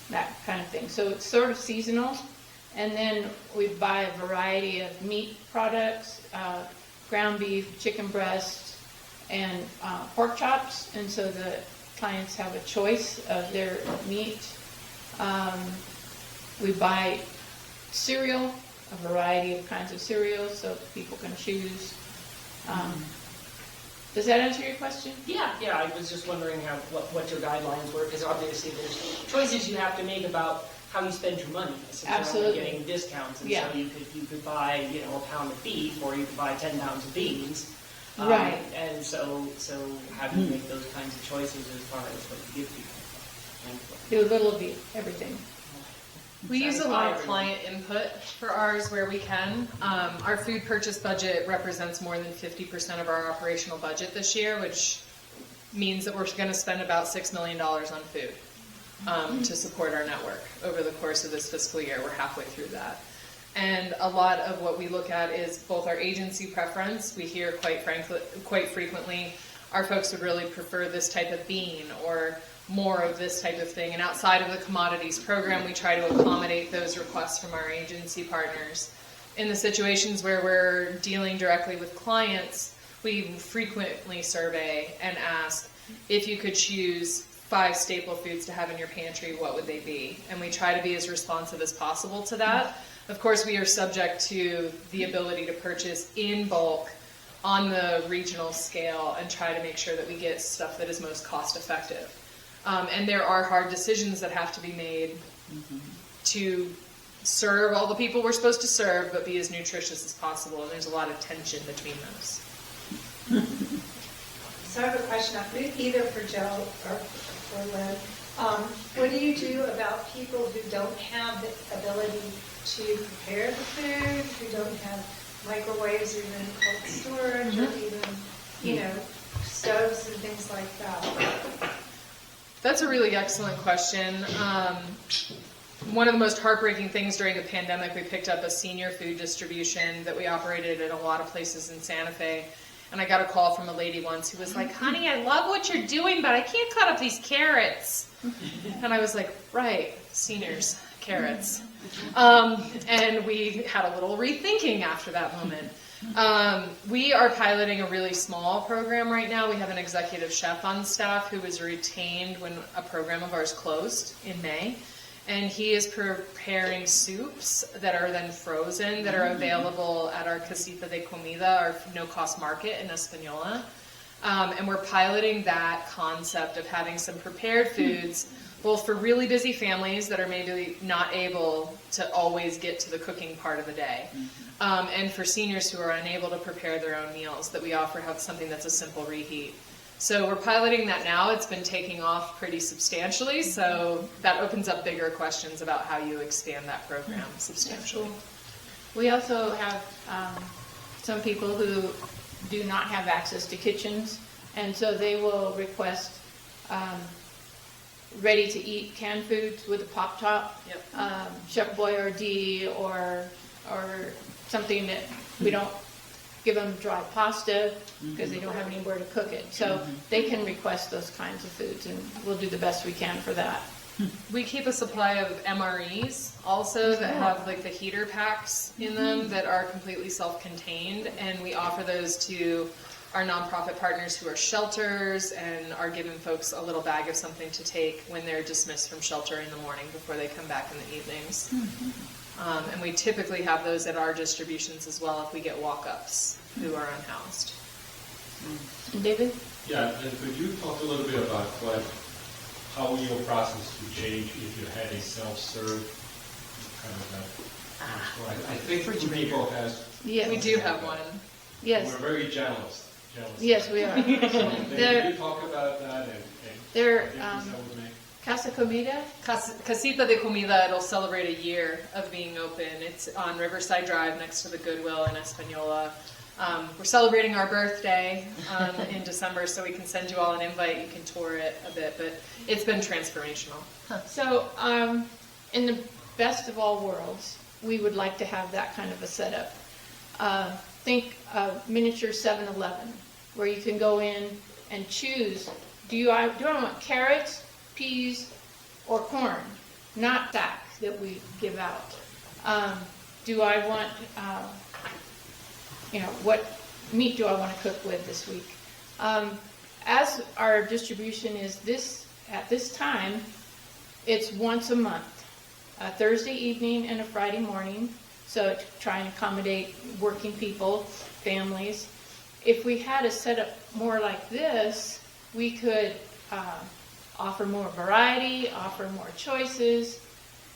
S7: that kind of thing. So it's sort of seasonal. And then we buy a variety of meat products, ground beef, chicken breast, and pork chops, and so the clients have a choice of their meat. We buy cereal, a variety of kinds of cereal, so people can choose. Does that answer your question?
S10: Yeah, I was just wondering what your guidelines were, because obviously there's choices you have to make about how you spend your money. Since
S7: Absolutely.
S10: You're only getting discounts, and
S7: Yeah.
S10: so you could buy, a pound of beef, or you could buy 10 pounds of beans.
S7: Right.
S10: And so how do you make those kinds of choices as far as what you give people? And
S7: Do a little of everything.
S1: We use a
S10: satisfy
S1: lot of
S10: everyone.
S1: client input for ours where we can. Our food purchase budget represents more than 50% of our operational budget this year, which means that we're going to spend about $6 million on food to support our network over the course of this fiscal year. We're halfway through that. And a lot of what we look at is both our agency preference. We hear quite frequently, our folks would really prefer this type of bean or more of this type of thing. And outside of the commodities program, we try to accommodate those requests from our agency partners. In the situations where we're dealing directly with clients, we frequently survey and ask if you could choose 5 staple foods to have in your pantry, what would they be? And we try to be as responsive as possible to that. Of course, we are subject to the ability to purchase in bulk on the regional scale and try to make sure that we get stuff that is most cost effective. And there are hard decisions that have to be made to serve all the people we're supposed to serve, but be as nutritious as possible. And there's a lot of tension between those.
S4: So I have a question, either for Joe or for Lynn. What do you do about people who don't have the ability to prepare the food, who don't have microwaves or even cold storage or even, stoves and things like that?
S1: That's a really excellent question. One of the most heartbreaking things during the pandemic, we picked up a senior food distribution that we operated in a lot of places in Santa Fe. And I got a call from a lady once who was like, honey, I love what you're doing, but I can't cut up these carrots. And I was like, right, seniors, carrots. And we had a little rethinking after that moment. We are piloting a really small program right now. We have an executive chef on staff who was retained when a program of ours closed in May. And he is preparing soups that are then frozen, that are available at our Casita de Comida, our no-cost market in Española. And we're piloting that concept of having some prepared foods, both for really busy families that are maybe not able to always get to the cooking part of the day, and for seniors who are unable to prepare their own meals, that we offer something that's a simple reheat. So we're piloting that now. It's been taking off pretty substantially, so that opens up bigger questions about how you expand that program substantially.
S7: We also have some people who do not have access to kitchens, and so they will request ready-to-eat canned foods with a pop top, Chef Boyardee, or something that we don't give them dry pasta because they don't have anywhere to cook it. So they can request those kinds of foods, and we'll do the best we can for that.
S1: We keep a supply of MREs also that have like the heater packs in them that are completely self-contained, and we offer those to our nonprofit partners who are shelters and are giving folks a little bag of something to take when they're dismissed from shelter in the morning before they come back in the evenings. And we typically have those at our distributions as well if we get walk-ups who are unhoused.
S7: David?
S11: Yeah, and could you talk a little bit about how your process would change if you had a self-serve kind of I think Food Depot has.
S7: Yes.
S1: We do have one.
S7: Yes.
S11: We're very jealous.
S7: Yes, we are.
S11: So can you talk about that and
S7: They're
S11: the difference that would make?
S7: Casa Comida?
S1: Casita de Comida, it'll celebrate a year of being open. It's on Riverside Drive next to the Goodwill in Española. We're celebrating our birthday in December, so we can send you all an invite. You can tour it a bit, but it's been transformational.
S7: So, in the best of all worlds, we would like to have that kind of a setup. Think of miniature 7-Eleven, where you can go in and choose, do I want carrots, peas, or corn? Not sack that we give out. Do I want, what meat do I want to cook with this week? As our distribution is at this time, it's once a month, a Thursday evening and a Friday morning, so to try and accommodate working people, families. If we had a setup more like this, we could offer more variety, offer more choices,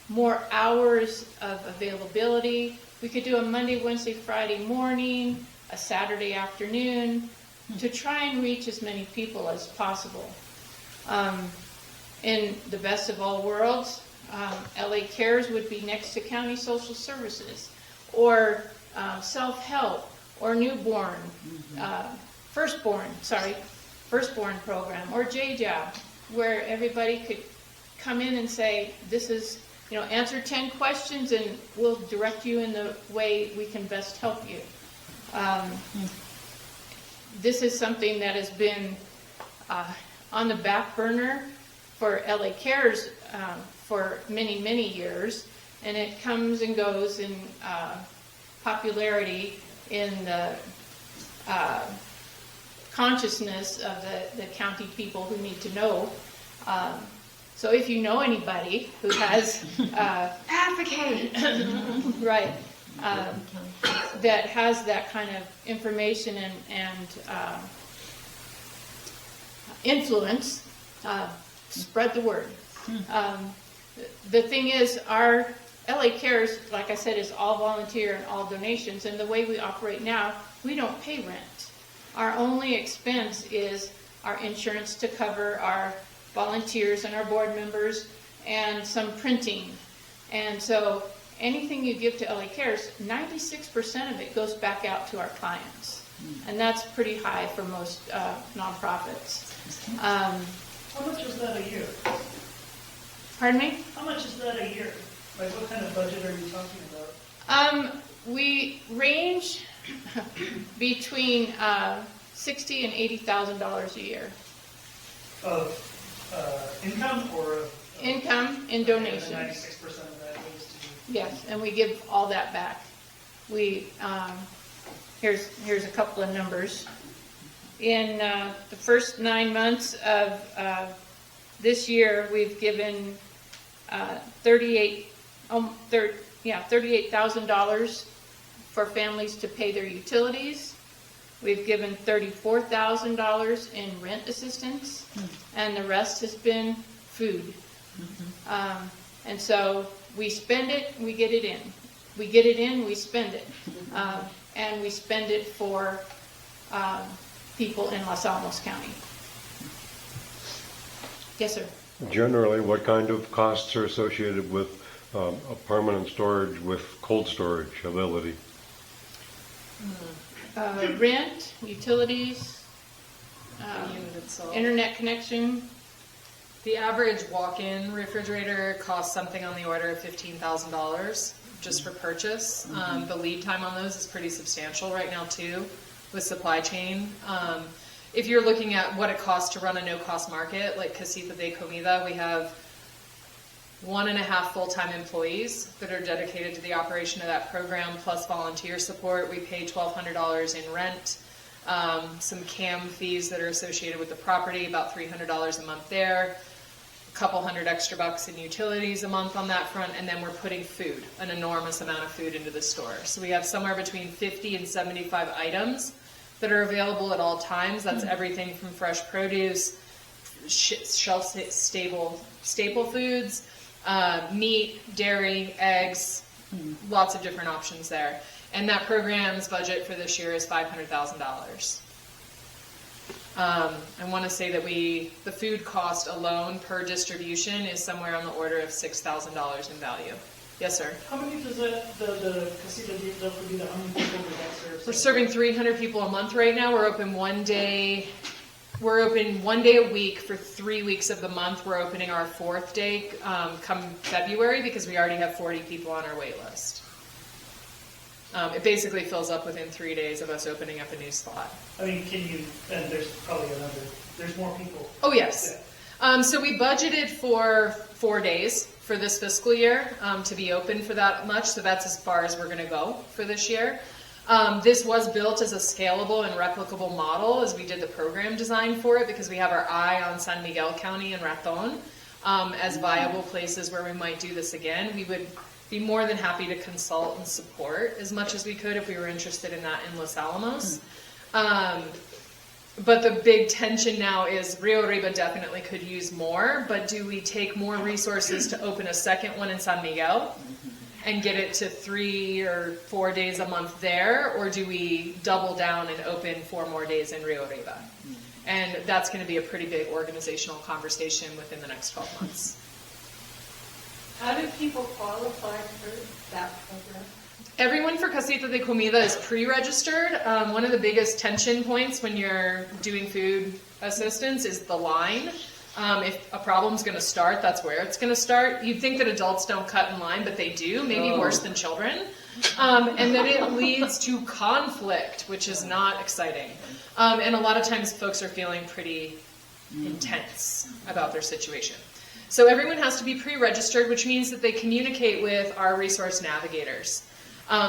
S7: more hours of availability. We could do a Monday, Wednesday, Friday morning, a Saturday afternoon, to try and reach as many people as possible. In the best of all worlds, LA Cares would be next to County Social Services, or self-help, or newborn, firstborn program, or J-Job, where everybody could come in and say, this is, answer 10 questions and we'll direct you in the way we can best help you. This is something that has been on the back burner for LA Cares for many, many years, and it comes and goes in popularity in the consciousness of the county people who need to know. So if you know anybody who has
S1: Advocate!
S7: right, that has that kind of information and influence, spread the word. The thing is, our LA Cares, like I said, is all volunteer and all donations, and the way we operate now, we don't pay rent. Our only expense is our insurance to cover our volunteers and our board members and some printing. And so anything you give to LA Cares, 96% of it goes back out to our clients. And that's pretty high for most nonprofits.
S2: How much is that a year?
S7: Pardon me?
S2: How much is that a year? Like, what kind of budget are you talking about?
S7: We range between $60,000 and $80,000 a year.
S2: Of income or of...
S7: Income and donations.
S2: And 96% of that goes to...
S7: Yes, and we give all that back. We here's a couple of numbers. In the first 9 months of this year, we've given $38,000 for families to pay their utilities. We've given $34,000 in rent assistance, and the rest has been food. And so we spend it, we get it in. We get it in, we spend it. And we spend it for people in Los Alamos County. Yes, sir.
S12: Generally, what kind of costs are associated with a permanent storage with cold storage ability?
S7: Rent, utilities, internet connection.
S13: The average walk-in refrigerator costs something on the order of $15,000 just for purchase. The lead time on those is pretty substantial right now too, with supply chain. If you're looking at what it costs to run a no-cost market, like Casita de Comida, we have 1.5 full-time employees that are dedicated to the operation of that program, plus volunteer support. We pay $1,200 in rent, some CAM fees that are associated with the property, about $300 a month there, a couple hundred extra bucks in utilities a month on that front, and then we're putting food, an enormous amount of food into the store. So we have somewhere between 50 and 75 items that are available at all times. That's everything from fresh produce, shelf-stable staple foods, meat, dairy, eggs, lots of different options there. And that program's budget for this year is $500,000. I want to say that the food cost alone per distribution is somewhere on the order of $6,000 in value. Yes, sir.
S2: How many does the Casita de Comida, how many people does that serve?
S13: We're serving 300 people a month right now. We're open one day. We're open 1 day a week for 3 weeks of the month. We're opening our 4th day come February because we already have 40 people on our wait list. It basically fills up within 3 days of us opening up a new slot.
S2: I mean, and there's probably there's more people.
S13: Oh, yes. Yeah. So we budgeted for 4 days for this fiscal year to be open for that much, so that's as far as we're going to go for this year. This was built as a scalable and replicable model as we did the program design for it, because we have our eye on San Miguel County and Raton as viable places where we might do this again. We would be more than happy to consult and support as much as we could if we were interested in that in Los Alamos. But the big tension now is Rio Arriba definitely could use more, but do we take more resources to open a second one in San Miguel and get it to 3 or 4 days a month there, or do we double down and open 4 more days in Rio Arriba? And that's going to be a pretty big organizational conversation within the next 12 months.
S4: How do people qualify for that program?
S13: Everyone for Casita de Comida is pre-registered. One of the biggest tension points when you're doing food assistance is the line. If a problem's going to start, that's where it's going to start. You'd think that adults don't cut in line, but they do, maybe worse than children. And then it leads to conflict, which is not exciting. And a lot of times folks are feeling pretty intense about their situation. So everyone has to be pre-registered, which means that they communicate with our resource navigators.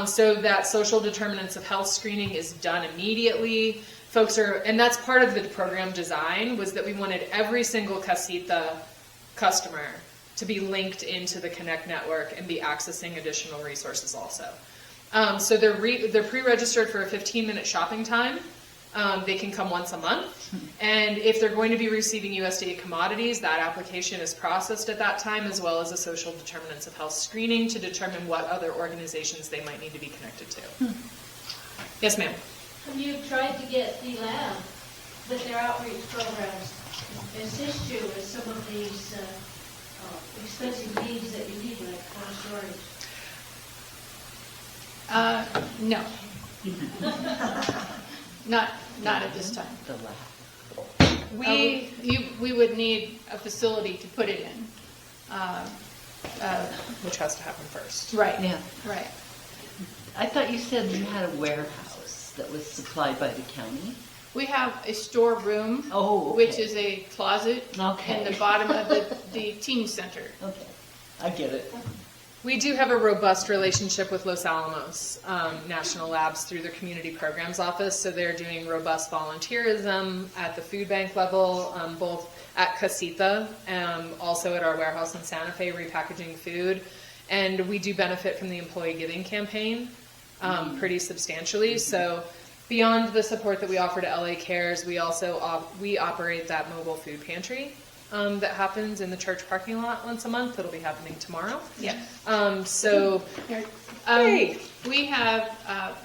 S13: So that social determinants of health screening is done immediately. Folks are, and that's part of the program design, was that we wanted every single Casita customer to be linked into the Connect network and be accessing additional resources also. So they're pre-registered for a 15-minute shopping time. They can come once a month. And if they're going to be receiving USDA commodities, that application is processed at that time, as well as a social determinants of health screening to determine what other organizations they might need to be connected to. Yes, ma'am.
S5: Have you tried to get the lab with their outreach programs assist you with some of these expensive needs that you need, like cold storage?
S7: No. Not at this time.
S8: The lab.
S7: We would need a facility to put it in.
S13: Which has to happen first.
S7: Right.
S6: Yeah.
S7: Right.
S6: I thought you said you had a warehouse that was supplied by the county.
S7: We have a storeroom,
S6: Oh, okay.
S7: which is a closet
S6: Okay.
S7: in the bottom of the teen center.
S6: Okay, I get it.
S13: We do have a robust relationship with Los Alamos National Labs through their community programs office, so they're doing robust volunteerism at the food bank level, both at Casita, also at our warehouse in Santa Fe, repackaging food. And we do benefit from the employee giving campaign pretty substantially. So beyond the support that we offer to LA Cares, we also we operate that mobile food pantry that happens in the church parking lot once a month. It'll be happening tomorrow.
S7: Yeah.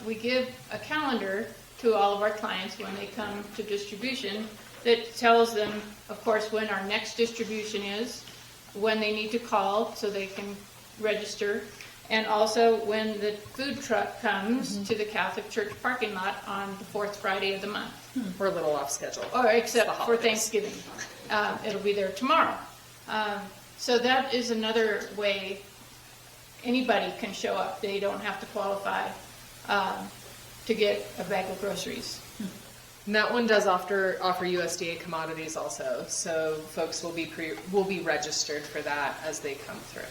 S7: We give a calendar to all of our clients when they come to distribution that tells them, of course, when our next distribution is, when they need to call so they can register, and also when the food truck comes to the Catholic Church parking lot on the 4th Friday of the month.
S13: We're a little off schedule.
S7: Or except
S13: The
S7: for
S13: holidays.
S7: Thanksgiving. It'll be there tomorrow. So that is another way anybody can show up. They don't have to qualify to get a bag of groceries.
S13: And that one does offer USDA commodities also, so folks will be registered for that as they come through.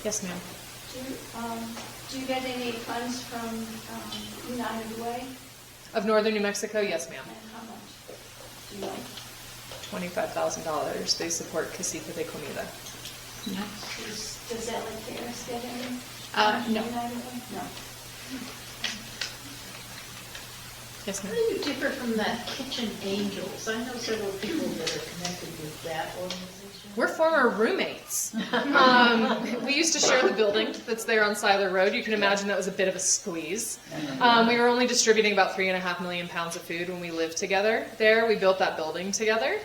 S13: Yes, ma'am.
S5: Do you get any funds from United Way?
S13: Of Northern New Mexico, yes, ma'am.
S5: And how much do you like?
S13: $25,000. They support Casita de Comida.
S5: Does that like Harris get any?
S7: No.
S5: United Way? No.
S13: Yes,
S14: How
S13: ma'am.
S14: do you differ from that Kitchen Angels? I know several people that are connected with that organization.
S13: We're former roommates. We used to share the building that's there on Siler Road. You can imagine that was a bit of a squeeze. We were only distributing about 3.5 million pounds of food when we lived together there. We built that building together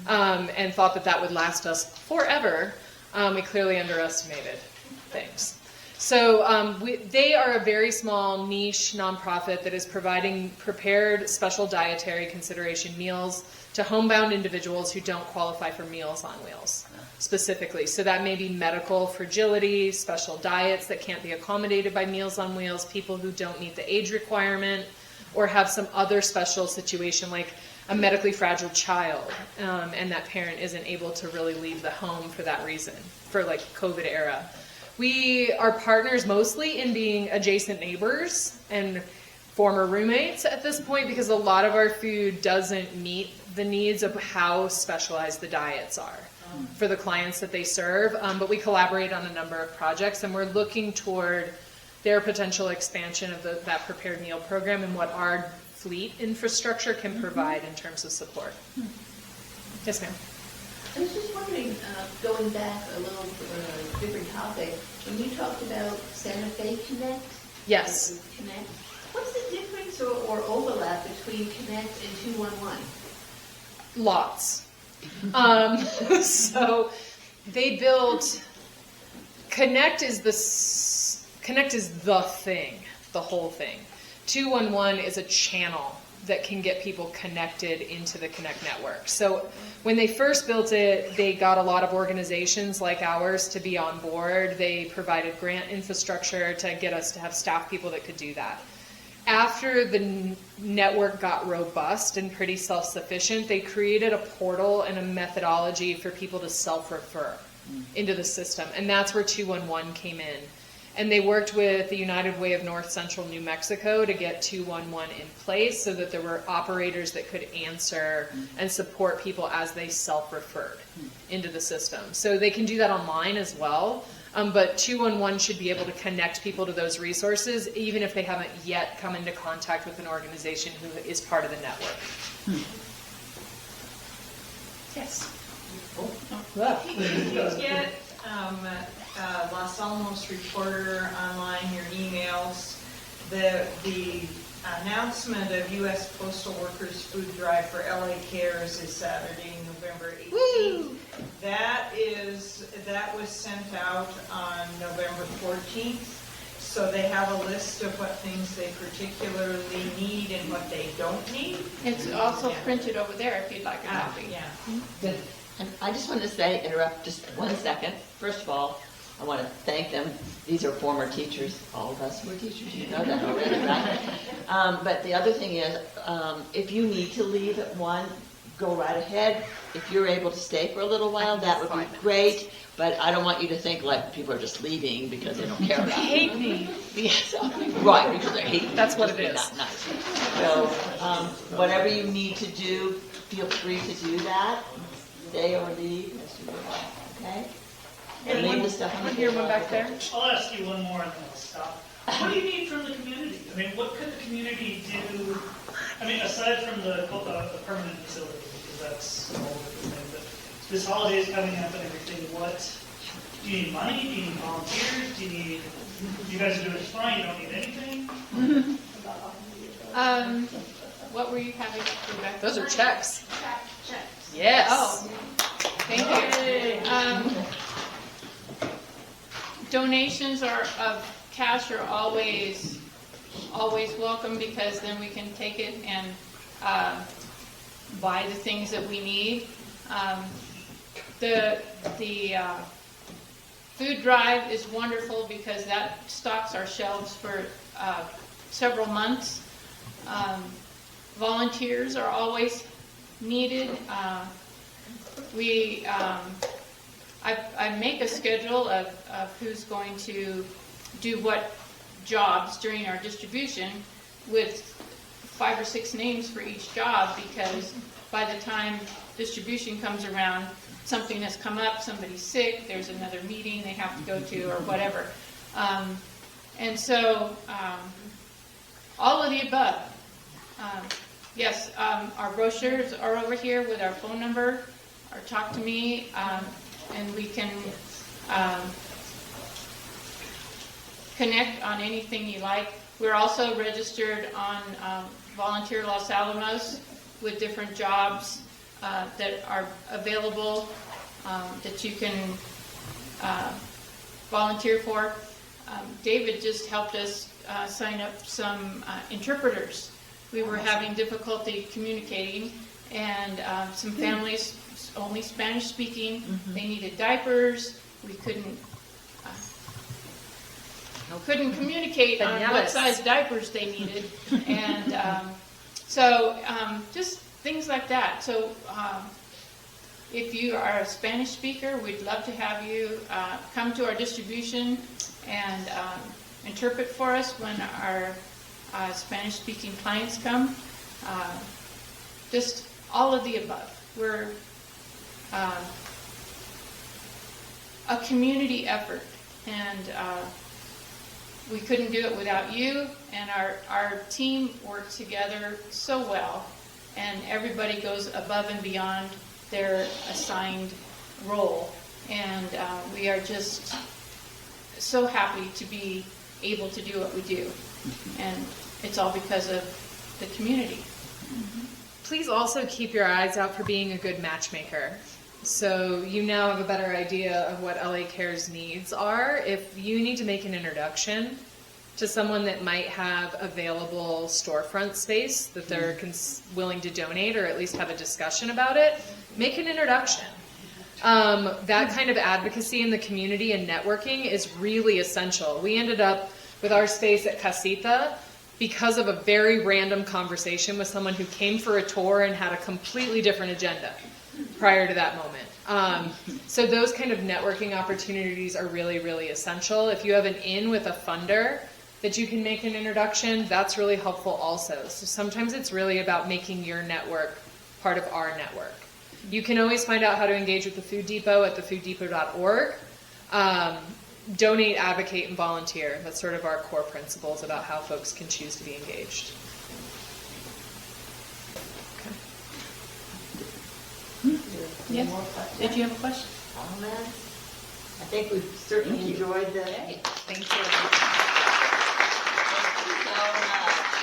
S13: and thought that would last us forever. We clearly underestimated things. So they are a very small niche nonprofit that is providing prepared special dietary consideration meals to homebound individuals who don't qualify for Meals on Wheels specifically. So that may be medical fragility, special diets that can't be accommodated by Meals on Wheels, people who don't meet the age requirement, or have some other special situation like a medically fragile child, and that parent isn't able to really leave the home for that reason, for like COVID era.
S1: We are partners mostly in being adjacent neighbors and former roommates at this point, because a lot of our food doesn't meet the needs of how specialized the diets are for the clients that they serve. But we collaborate on a number of projects, and we're looking toward their potential expansion of that prepared meal program and what our fleet infrastructure can provide in terms of support. Yes, ma'am.
S3: I was just wondering, going back a little different topic, when you talked about Santa Fe Connect?
S1: Yes.
S3: Connect. What's the difference or overlap between Connect and 211?
S1: Lots. So they built, Connect is the thing, the whole thing. 211 is a channel that can get people connected into the Connect network. So when they first built it, they got a lot of organizations like ours to be on board. They provided grant infrastructure to get us to have staff people that could do that. After the network got robust and pretty self-sufficient, they created a portal and a methodology for people to self-refer into the system. And that's where 211 came in. And they worked with the United Way of North Central New Mexico to get 211 in place so that there were operators that could answer and support people as they self-referred into the system. So they can do that online as well. But 211 should be able to connect people to those resources, even if they haven't yet come into contact with an organization who is part of the network. Yes.
S9: Did you get Los Alamos Reporter online, your emails, the announcement of U.S. Postal Workers Food Drive for LA Cares is Saturday, November 18th.
S1: Woo!
S9: That was sent out on November 14th. So they have a list of what things they particularly need and what they don't need.
S7: It's also printed over there if you'd like a copy.
S9: Yeah.
S8: Good. And I just wanted to interrupt just 1 second. First of all, I want to thank them. These are former teachers. All of us were teachers. You know that already, right? But the other thing is, if you need to leave at 1, go right ahead. If you're able to stay for a little while, that would be great. But I don't want you to think like people are just leaving because they don't care about you.
S1: Hate me.
S8: Yes, right, because they hate you.
S1: That's what it is.
S8: Not nice. So whatever you need to do, feel free to do that. Stay or leave as you wish. Okay?
S2: And
S8: leave the stuff on the
S1: Hear one back there.
S2: I'll ask you one more and then I'll stop. What do you need from the community? I mean, what could the community do? I mean, aside from the permanent facility, because that's a whole different thing. But this holiday is coming up and everything. What do you need? Money? Do you need volunteers? Do you need? You guys are doing just fine. You don't need anything.
S7: What were you having back?
S1: Those are checks.
S5: Checks.
S1: Yes.
S7: Oh, thank you. Donations of cash are always welcome, because then we can take it and buy the things that we need. The food drive is wonderful because that stocks our shelves for several months. Volunteers are always needed. I make a schedule of who's going to do what jobs during our distribution, with 5 or 6 names for each job, because by the time distribution comes around, something has come up, somebody's sick, there's another meeting they have to go to, or whatever. And so all of the above. Yes, our brochures are over here with our phone number, or talk to me, and we can connect on anything you like. We're also registered on Volunteer Los Alamos with different jobs that are available that you can volunteer for. David just helped us sign up some interpreters. We were having difficulty communicating, and some families only Spanish speaking. They needed diapers. We couldn't communicate on what size diapers they needed, and so just things like that. So if you are a Spanish speaker, we'd love to have you come to our distribution and interpret for us when our Spanish-speaking clients come. Just all of the above. We're a community effort, and we couldn't do it without you, and our team works together so well, and everybody goes above and beyond their assigned role, and we are just so happy to be able to do what we do, and it's all because of the community.
S1: Please also keep your eyes out for being a good matchmaker. So you now have a better idea of what LA Care's needs are. If you need to make an introduction to someone that might have available storefront space that they're willing to donate, or at least have a discussion about it, make an introduction. That kind of advocacy in the community and networking is really essential. We ended up with our space at Casita because of a very random conversation with someone who came for a tour and had a completely different agenda prior to that moment. So those kind of networking opportunities are really, really essential. If you have an in with a funder that you can make an introduction, that's really helpful also. So sometimes it's really about making your network part of our network. You can always find out how to engage with the Food Depot at thefooddepot.org. Donate, advocate, and volunteer. That's sort of our core principles about how folks can choose to be engaged.
S7: Yes. Did you have a question?
S8: I think we've certainly enjoyed the day.
S1: Thank you.
S8: Thank you so much.